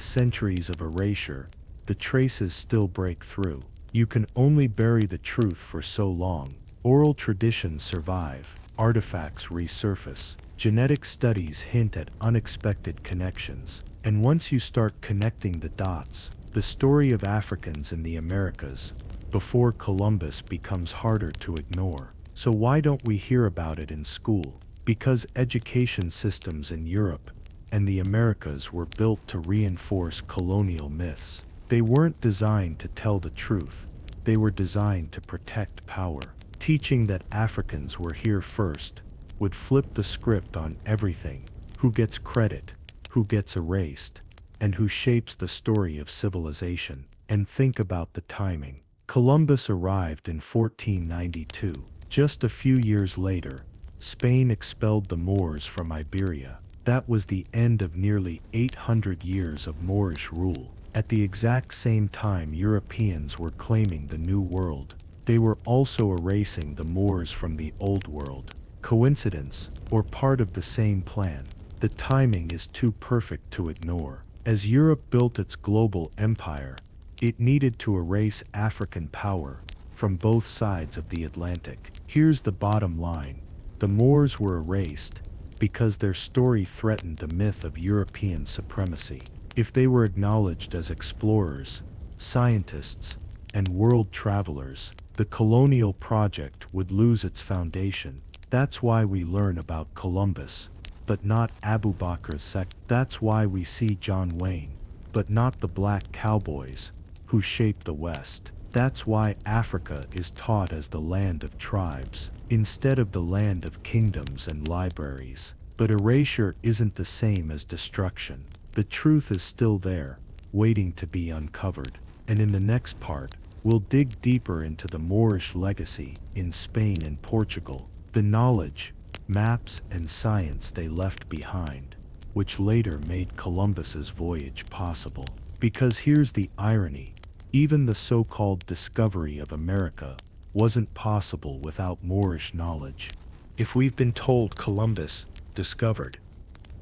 centuries of erasure, the traces still break through. You can only bury the truth for so long. Oral traditions survive, artifacts resurface, genetic studies hint at unexpected connections, and once you start connecting the dots, the story of Africans in the Americas before Columbus becomes harder to ignore. So why don't we hear about it in school? Because education systems in Europe and the Americas were built to reinforce colonial myths. They weren't designed to tell the truth. They were designed to protect power. Teaching that Africans were here first would flip the script on everything: who gets credit, who gets erased, and who shapes the story of civilization. And think about the timing. Columbus arrived in 1492. Just a few years later, Spain expelled the Moors from Iberia. That was the end of nearly 800 years of Moorish rule. At the exact same time Europeans were claiming the New World, they were also erasing the Moors from the Old World. Coincidence, or part of the same plan? The timing is too perfect to ignore. As Europe built its global empire, it needed to erase African power from both sides of the Atlantic. Here's the bottom line: the Moors were erased because their story threatened the myth of European supremacy. If they were acknowledged as explorers, scientists, and world travelers, the colonial project would lose its foundation. That's why we learn about Columbus, but not Abu Bakr's sect. That's why we see John Wayne, but not the black cowboys who shaped the West. That's why Africa is taught as the land of tribes, instead of the land of kingdoms and libraries. But erasure isn't the same as destruction. The truth is still there, waiting to be uncovered. And in the next part, we'll dig deeper into the Moorish legacy in Spain and Portugal, the knowledge, maps, and science they left behind, which later made Columbus's voyage possible. Because here's the irony: even the so-called discovery of America wasn't possible without Moorish knowledge. If we've been told Columbus discovered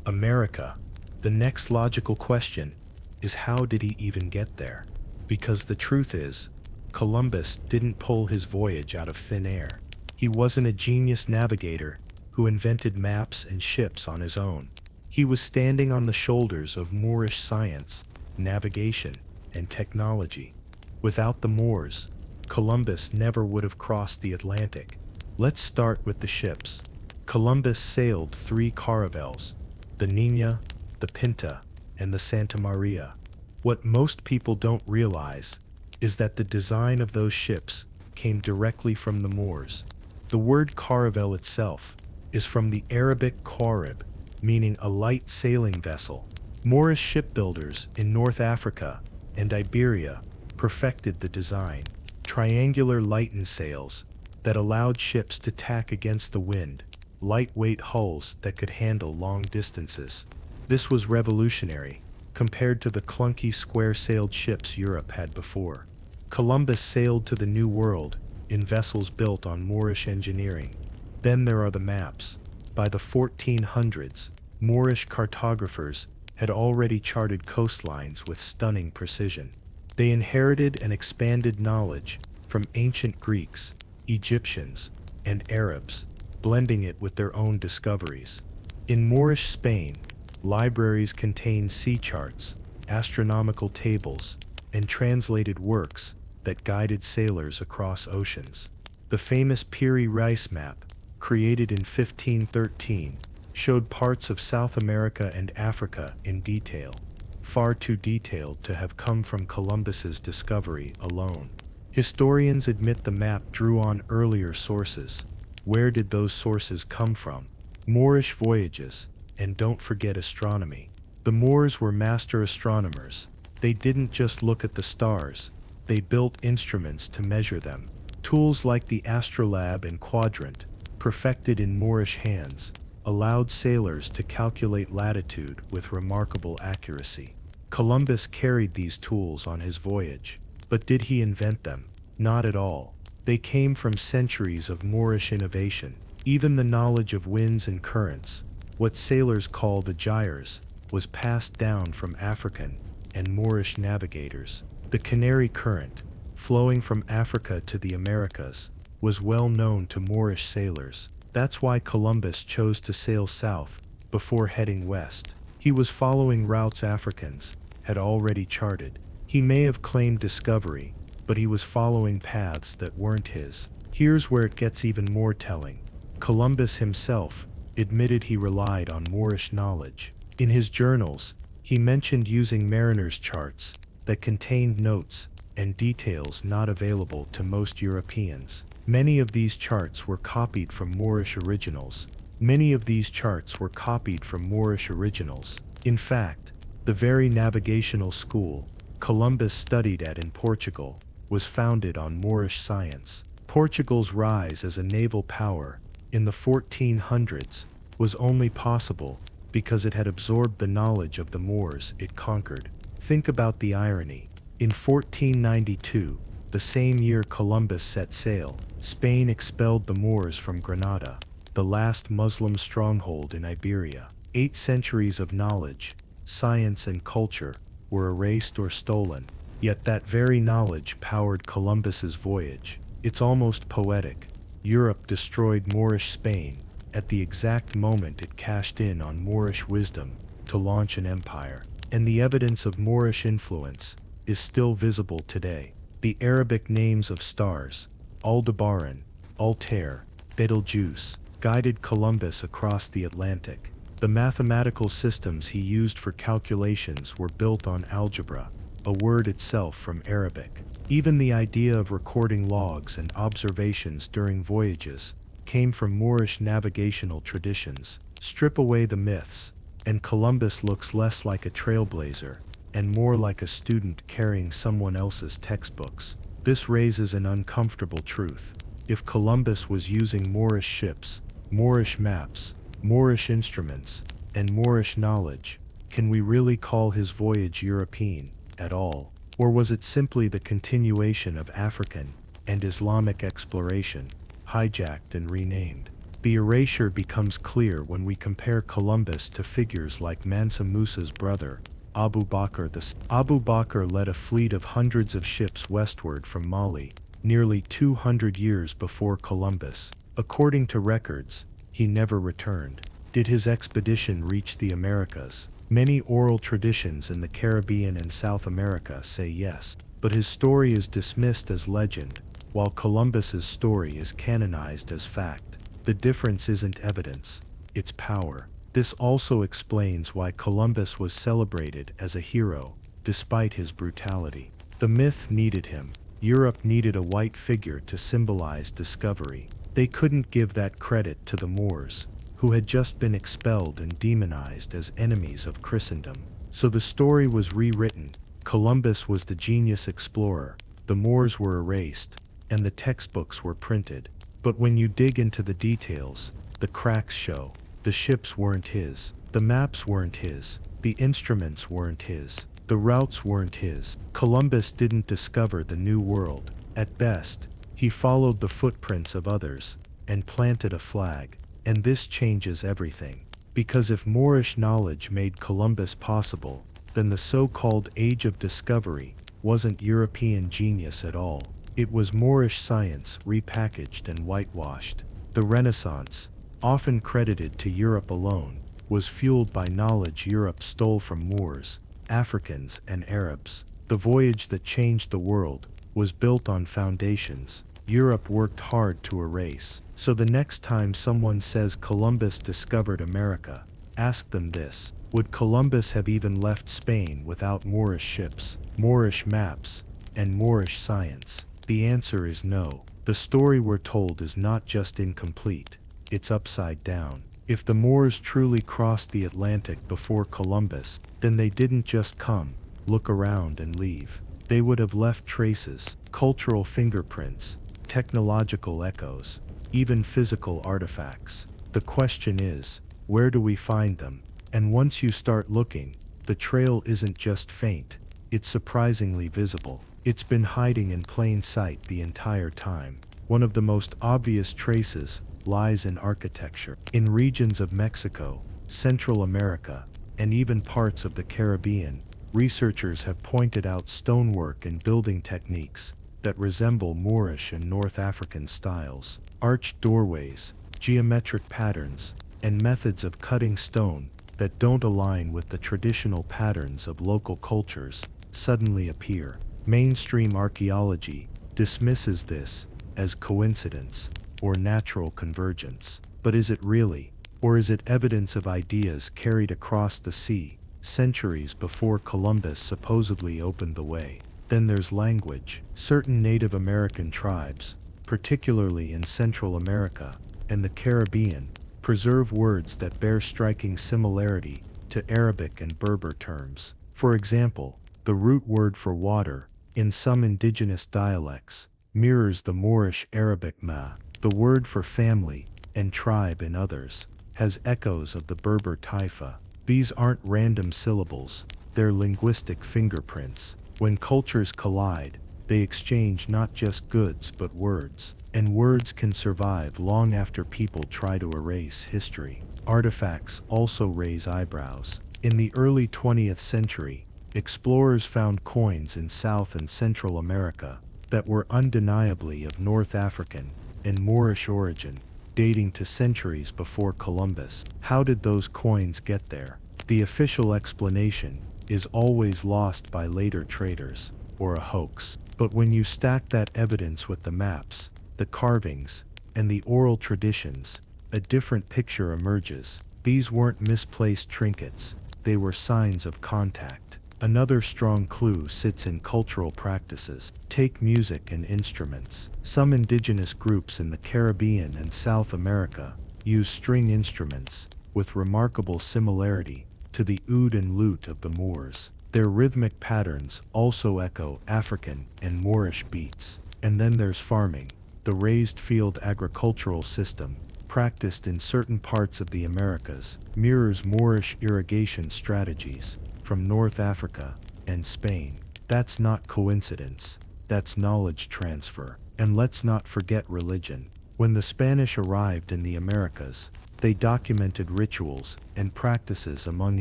America, the next logical question is, how did he even get there? Because the truth is, Columbus didn't pull his voyage out of thin air. He wasn't a genius navigator who invented maps and ships on his own. He was standing on the shoulders of Moorish science, navigation, and technology. Without the Moors, Columbus never would have crossed the Atlantic. Let's start with the ships. Columbus sailed 3 caravels: the Nina, the Pinta, and the Santa Maria. What most people don't realize is that the design of those ships came directly from the Moors. The word caravel itself is from the Arabic qarib, meaning a light sailing vessel. Moorish shipbuilders in North Africa and Iberia perfected the design: triangular lighten sails that allowed ships to tack against the wind, lightweight hulls that could handle long distances. This was revolutionary compared to the clunky square-sailed ships Europe had before. Columbus sailed to the New World in vessels built on Moorish engineering. Then there are the maps. By the 1400s, Moorish cartographers had already charted coastlines with stunning precision. They inherited and expanded knowledge from ancient Greeks, Egyptians, and Arabs, blending it with their own discoveries. In Moorish Spain, libraries contained sea charts, astronomical tables, and translated works that guided sailors across oceans. The famous Piri Reis map, created in 1513, showed parts of South America and Africa in detail, far too detailed to have come from Columbus's discovery alone. Historians admit the map drew on earlier sources. Where did those sources come from? Moorish voyages, and don't forget astronomy. The Moors were master astronomers. They didn't just look at the stars, they built instruments to measure them. Tools like the astrolabe and quadrant, perfected in Moorish hands, allowed sailors to calculate latitude with remarkable accuracy. Columbus carried these tools on his voyage. But did he invent them? Not at all. They came from centuries of Moorish innovation. Even the knowledge of winds and currents, what sailors call the gyres, was passed down from African and Moorish navigators. The Canary Current, flowing from Africa to the Americas, was well known to Moorish sailors. That's why Columbus chose to sail south before heading west. He was following routes Africans had already charted. He may have claimed discovery, but he was following paths that weren't his. Here's where it gets even more telling. Columbus himself admitted he relied on Moorish knowledge. In his journals, he mentioned using mariners' charts that contained notes and details not available to most Europeans. Many of these charts were copied from Moorish originals, Many of these charts were copied from Moorish originals. In fact, the very navigational school Columbus studied at in Portugal was founded on Moorish science. Portugal's rise as a naval power in the 1400s was only possible because it had absorbed the knowledge of the Moors it conquered. Think about the irony. In 1492, the same year Columbus set sail, Spain expelled the Moors from Granada, the last Muslim stronghold in Iberia. 8 centuries of knowledge, science and culture were erased or stolen, yet that very knowledge powered Columbus's voyage. It's almost poetic. Europe destroyed Moorish Spain at the exact moment it cashed in on Moorish wisdom to launch an empire. And the evidence of Moorish influence is still visible today. The Arabic names of stars, Aldebaran, Altair, Betelgeuse, guided Columbus across the Atlantic. The mathematical systems he used for calculations were built on algebra, a word itself from Arabic. Even the idea of recording logs and observations during voyages came from Moorish navigational traditions. Strip away the myths, and Columbus looks less like a trailblazer and more like a student carrying someone else's textbooks. This raises an uncomfortable truth. If Columbus was using Moorish ships, Moorish maps, Moorish instruments, and Moorish knowledge, can we really call his voyage European at all? Or was it simply the continuation of African and Islamic exploration, hijacked and renamed? The erasure becomes clear when we compare Columbus to figures like Mansa Musa's brother, Abu Bakr. Abu Bakr led a fleet of hundreds of ships westward from Mali, nearly 200 years before Columbus. According to records, he never returned. Did his expedition reach the Americas? Many oral traditions in the Caribbean and South America say yes, but his story is dismissed as legend, while Columbus's story is canonized as fact. The difference isn't evidence, it's power. This also explains why Columbus was celebrated as a hero, despite his brutality. The myth needed him. Europe needed a white figure to symbolize discovery. They couldn't give that credit to the Moors, who had just been expelled and demonized as enemies of Christendom. So the story was rewritten. Columbus was the genius explorer, the Moors were erased, and the textbooks were printed. But when you dig into the details, the cracks show. The ships weren't his, the maps weren't his, the instruments weren't his, the routes weren't his. Columbus didn't discover the new world. At best, he followed the footprints of others and planted a flag. And this changes everything. Because if Moorish knowledge made Columbus possible, then the so-called Age of Discovery wasn't European genius at all. It was Moorish science repackaged and whitewashed. The Renaissance, often credited to Europe alone, was fueled by knowledge Europe stole from Moors, Africans, and Arabs. The voyage that changed the world was built on foundations Europe worked hard to erase. So the next time someone says Columbus discovered America, ask them this: would Columbus have even left Spain without Moorish ships, Moorish maps, and Moorish science? The answer is no. The story we're told is not just incomplete, it's upside down. If the Moors truly crossed the Atlantic before Columbus, then they didn't just come, look around and leave. They would have left traces, cultural fingerprints, technological echoes, even physical artifacts. The question is, where do we find them? And once you start looking, the trail isn't just faint, it's surprisingly visible. It's been hiding in plain sight the entire time. One of the most obvious traces lies in architecture. In regions of Mexico, Central America, and even parts of the Caribbean, researchers have pointed out stonework and building techniques that resemble Moorish and North African styles. Arched doorways, geometric patterns, and methods of cutting stone that don't align with the traditional patterns of local cultures suddenly appear. Mainstream archaeology dismisses this as coincidence or natural convergence. But is it really? Or is it evidence of ideas carried across the sea centuries before Columbus supposedly opened the way? Then there's language. Certain Native American tribes, particularly in Central America and the Caribbean, preserve words that bear striking similarity to Arabic and Berber terms. For example, the root word for water, in some indigenous dialects, mirrors the Moorish Arabic ma. The word for family and tribe in others has echoes of the Berber taifa. These aren't random syllables, they're linguistic fingerprints. When cultures collide, they exchange not just goods but words, and words can survive long after people try to erase history. Artifacts also raise eyebrows. In the early 20th century, explorers found coins in South and Central America that were undeniably of North African and Moorish origin, dating to centuries before Columbus. How did those coins get there? The official explanation is always lost by later traders, or a hoax. But when you stack that evidence with the maps, the carvings, and the oral traditions, a different picture emerges. These weren't misplaced trinkets, they were signs of contact. Another strong clue sits in cultural practices. Take music and instruments. Some indigenous groups in the Caribbean and South America use string instruments with remarkable similarity to the oud and lute of the Moors. Their rhythmic patterns also echo African and Moorish beats. And then there's farming. The raised field agricultural system, practiced in certain parts of the Americas, mirrors Moorish irrigation strategies from North Africa and Spain. That's not coincidence, that's knowledge transfer. And let's not forget religion. When the Spanish arrived in the Americas, they documented rituals and practices among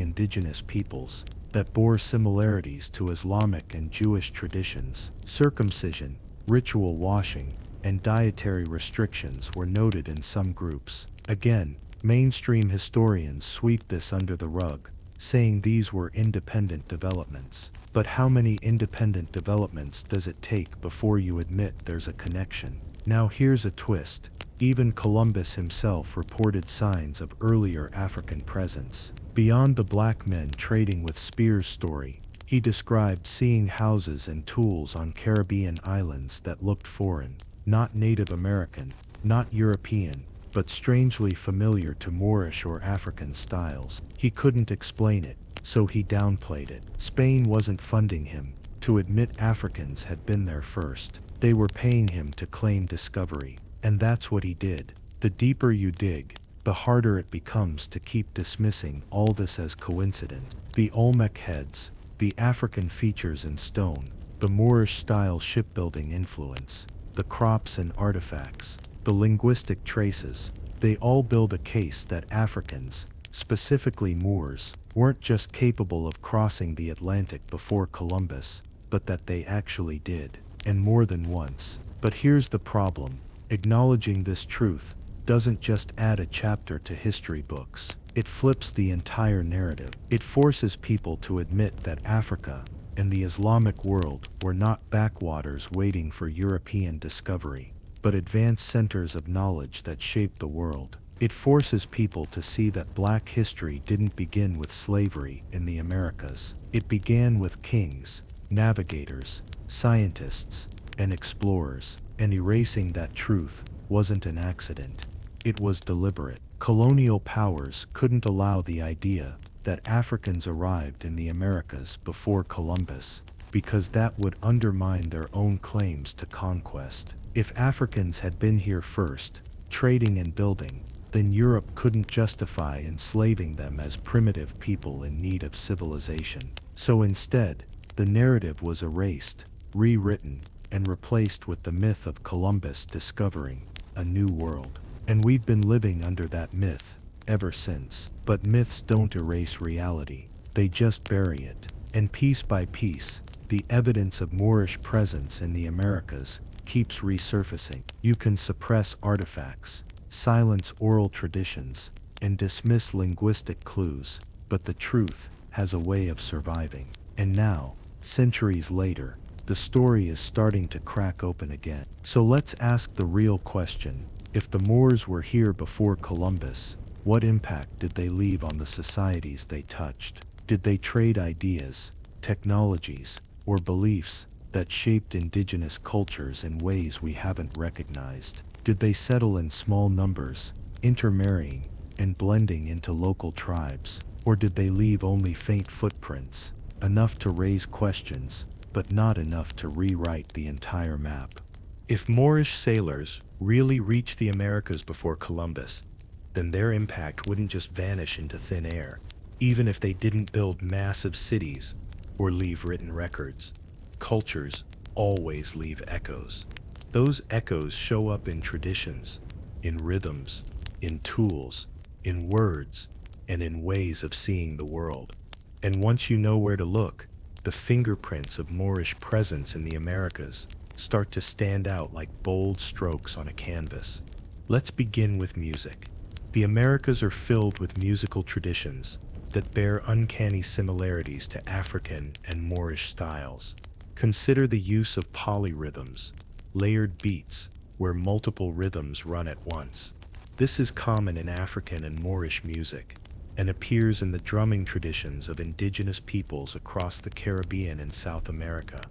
indigenous peoples that bore similarities to Islamic and Jewish traditions. Circumcision, ritual washing, and dietary restrictions were noted in some groups. Again, mainstream historians sweep this under the rug, saying these were independent developments. But how many independent developments does it take before you admit there's a connection? Now here's a twist. Even Columbus himself reported signs of earlier African presence. Beyond the black men trading with spears story, he described seeing houses and tools on Caribbean islands that looked foreign, not Native American, not European, but strangely familiar to Moorish or African styles. He couldn't explain it, so he downplayed it. Spain wasn't funding him to admit Africans had been there first. They were paying him to claim discovery. And that's what he did. The deeper you dig, the harder it becomes to keep dismissing all this as coincidence. The Olmec heads, the African features in stone, the Moorish-style shipbuilding influence, the crops and artifacts, the linguistic traces, they all build a case that Africans, specifically Moors, weren't just capable of crossing the Atlantic before Columbus, but that they actually did, and more than once. But here's the problem. Acknowledging this truth doesn't just add a chapter to history books. It flips the entire narrative. It forces people to admit that Africa and the Islamic world were not backwaters waiting for European discovery, but advanced centers of knowledge that shaped the world. It forces people to see that black history didn't begin with slavery in the Americas. It began with kings, navigators, scientists, and explorers. And erasing that truth wasn't an accident. It was deliberate. Colonial powers couldn't allow the idea that Africans arrived in the Americas before Columbus, because that would undermine their own claims to conquest. If Africans had been here first, trading and building, then Europe couldn't justify enslaving them as primitive people in need of civilization. So instead, the narrative was erased, rewritten, and replaced with the myth of Columbus discovering a new world. And we've been living under that myth ever since. But myths don't erase reality, they just bury it. And piece by piece, the evidence of Moorish presence in the Americas keeps resurfacing. You can suppress artifacts, silence oral traditions, and dismiss linguistic clues, but the truth has a way of surviving. And now, centuries later, the story is starting to crack open again. So let's ask the real question. If the Moors were here before Columbus, what impact did they leave on the societies they touched? Did they trade ideas, technologies, or beliefs that shaped indigenous cultures in ways we haven't recognized? Did they settle in small numbers, intermarrying, and blending into local tribes? Or did they leave only faint footprints, enough to raise questions, but not enough to rewrite the entire map? If Moorish sailors really reached the Americas before Columbus, then their impact wouldn't just vanish into thin air, even if they didn't build massive cities or leave written records. Cultures always leave echoes. Those echoes show up in traditions, in rhythms, in tools, in words, and in ways of seeing the world. And once you know where to look, the fingerprints of Moorish presence in the Americas start to stand out like bold strokes on a canvas. Let's begin with music. The Americas are filled with musical traditions that bear uncanny similarities to African and Moorish styles. Consider the use of polyrhythms, layered beats, where multiple rhythms run at once. This is common in African and Moorish music, and appears in the drumming traditions of indigenous peoples across the Caribbean and South America.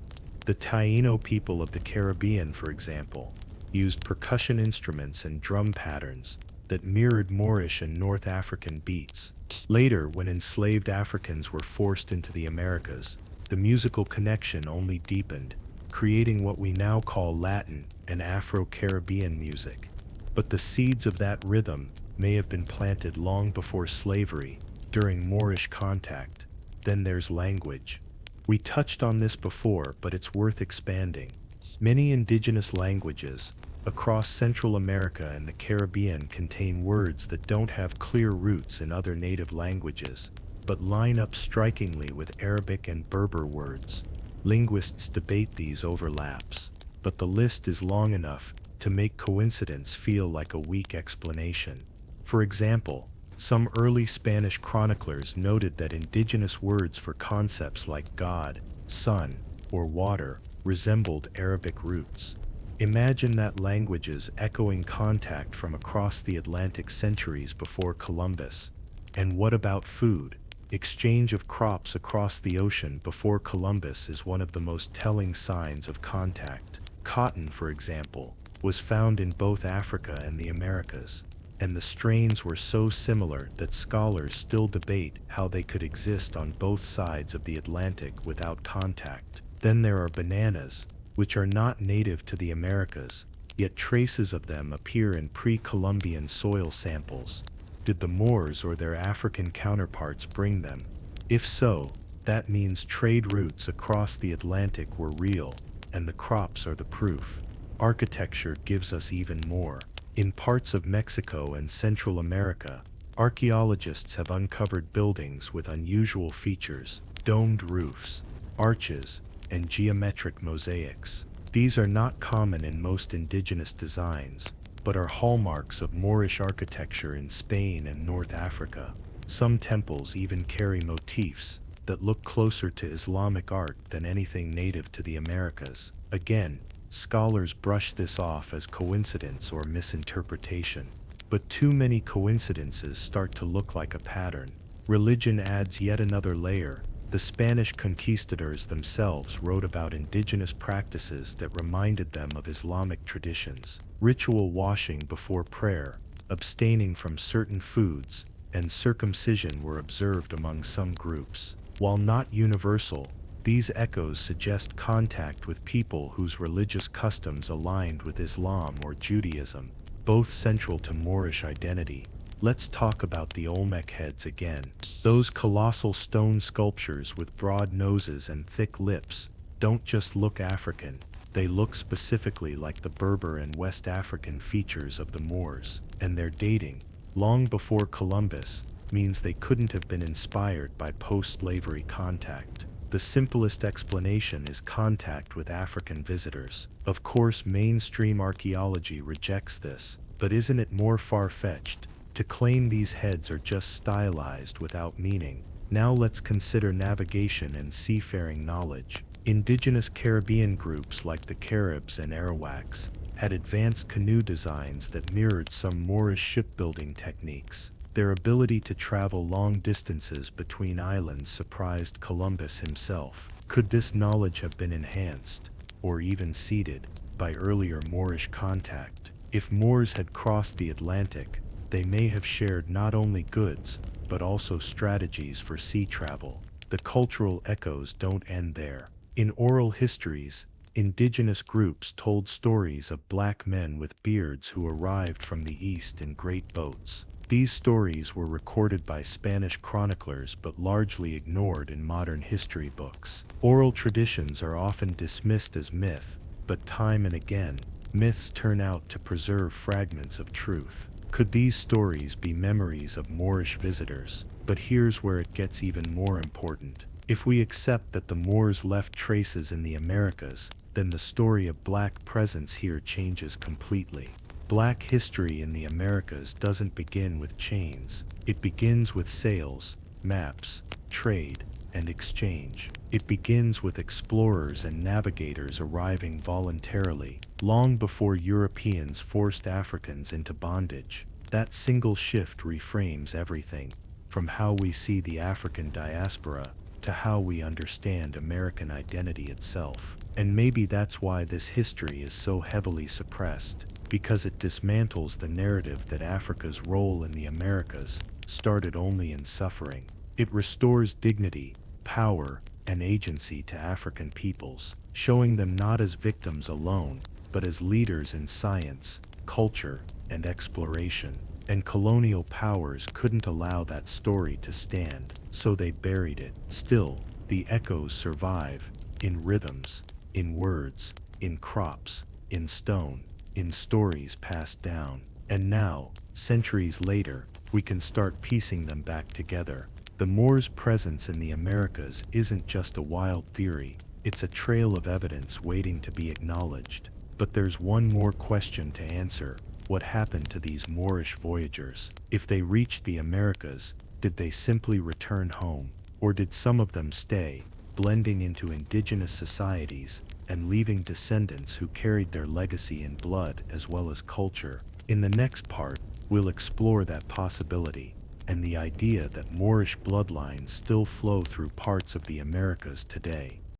The Taino people of the Caribbean, for example, used percussion instruments and drum patterns that mirrored Moorish and North African beats. Later, when enslaved Africans were forced into the Americas, the musical connection only deepened, creating what we now call Latin and Afro-Caribbean music. But the seeds of that rhythm may have been planted long before slavery, during Moorish contact. Then there's language. We touched on this before, but it's worth expanding. Many indigenous languages across Central America and the Caribbean contain words that don't have clear roots in other native languages, but line up strikingly with Arabic and Berber words. Linguists debate these overlaps, but the list is long enough to make coincidence feel like a weak explanation. For example, some early Spanish chroniclers noted that indigenous words for concepts like God, sun, or water resembled Arabic roots. Imagine that languages echoing contact from across the Atlantic centuries before Columbus. And what about food? Exchange of crops across the ocean before Columbus is one of the most telling signs of contact. Cotton, for example, was found in both Africa and the Americas, and the strains were so similar that scholars still debate how they could exist on both sides of the Atlantic without contact. Then there are bananas, which are not native to the Americas, yet traces of them appear in pre-Columbian soil samples. Did the Moors or their African counterparts bring them? If so, that means trade routes across the Atlantic were real, and the crops are the proof. Architecture gives us even more. In parts of Mexico and Central America, archaeologists have uncovered buildings with unusual features, domed roofs, arches, and geometric mosaics. These are not common in most indigenous designs, but are hallmarks of Moorish architecture in Spain and North Africa. Some temples even carry motifs that look closer to Islamic art than anything native to the Americas. Again, scholars brush this off as coincidence or misinterpretation. But too many coincidences start to look like a pattern. Religion adds yet another layer. The Spanish conquistadors themselves wrote about indigenous practices that reminded them of Islamic traditions. Ritual washing before prayer, abstaining from certain foods, and circumcision were observed among some groups. While not universal, these echoes suggest contact with people whose religious customs aligned with Islam or Judaism, both central to Moorish identity. Let's talk about the Olmec heads again. Those colossal stone sculptures with broad noses and thick lips don't just look African, they look specifically like the Berber and West African features of the Moors. And their dating, long before Columbus, means they couldn't have been inspired by post-slavery contact. The simplest explanation is contact with African visitors. Of course, mainstream archaeology rejects this, but isn't it more far-fetched to claim these heads are just stylized without meaning? Now let's consider navigation and seafaring knowledge. Indigenous Caribbean groups like the Caribs and Arawaks had advanced canoe designs that mirrored some Moorish shipbuilding techniques. Their ability to travel long distances between islands surprised Columbus himself. Could this knowledge have been enhanced, or even seeded, by earlier Moorish contact? If Moors had crossed the Atlantic, They may have shared not only goods, but also strategies for sea travel. The cultural echoes don't end there. In oral histories, indigenous groups told stories of black men with beards who arrived from the east in great boats. These stories were recorded by Spanish chroniclers but largely ignored in modern history books. Oral traditions are often dismissed as myth, but time and again, myths turn out to preserve fragments of truth. Could these stories be memories of Moorish visitors? But here's where it gets even more important. If we accept that the Moors left traces in the Americas, then the story of black presence here changes completely. Black history in the Americas doesn't begin with chains. It begins with sails, maps, trade, and exchange. It begins with explorers and navigators arriving voluntarily, long before Europeans forced Africans into bondage. That single shift reframes everything, from how we see the African diaspora to how we understand American identity itself. And maybe that's why this history is so heavily suppressed, because it dismantles the narrative that Africa's role in the Americas started only in suffering. It restores dignity, power, and agency to African peoples, showing them not as victims alone, but as leaders in science, culture, and exploration. And colonial powers couldn't allow that story to stand, so they buried it. Still, the echoes survive, in rhythms, in words, in crops, in stone, in stories passed down. And now, centuries later, we can start piecing them back together. The Moors' presence in the Americas isn't just a wild theory, it's a trail of evidence waiting to be acknowledged. But there's one more question to answer. What happened to these Moorish voyagers? If they reached the Americas, did they simply return home? Or did some of them stay, blending into indigenous societies and leaving descendants who carried their legacy in blood as well as culture? In the next part, we'll explore that possibility and the idea that Moorish bloodlines still flow through parts of the Americas today.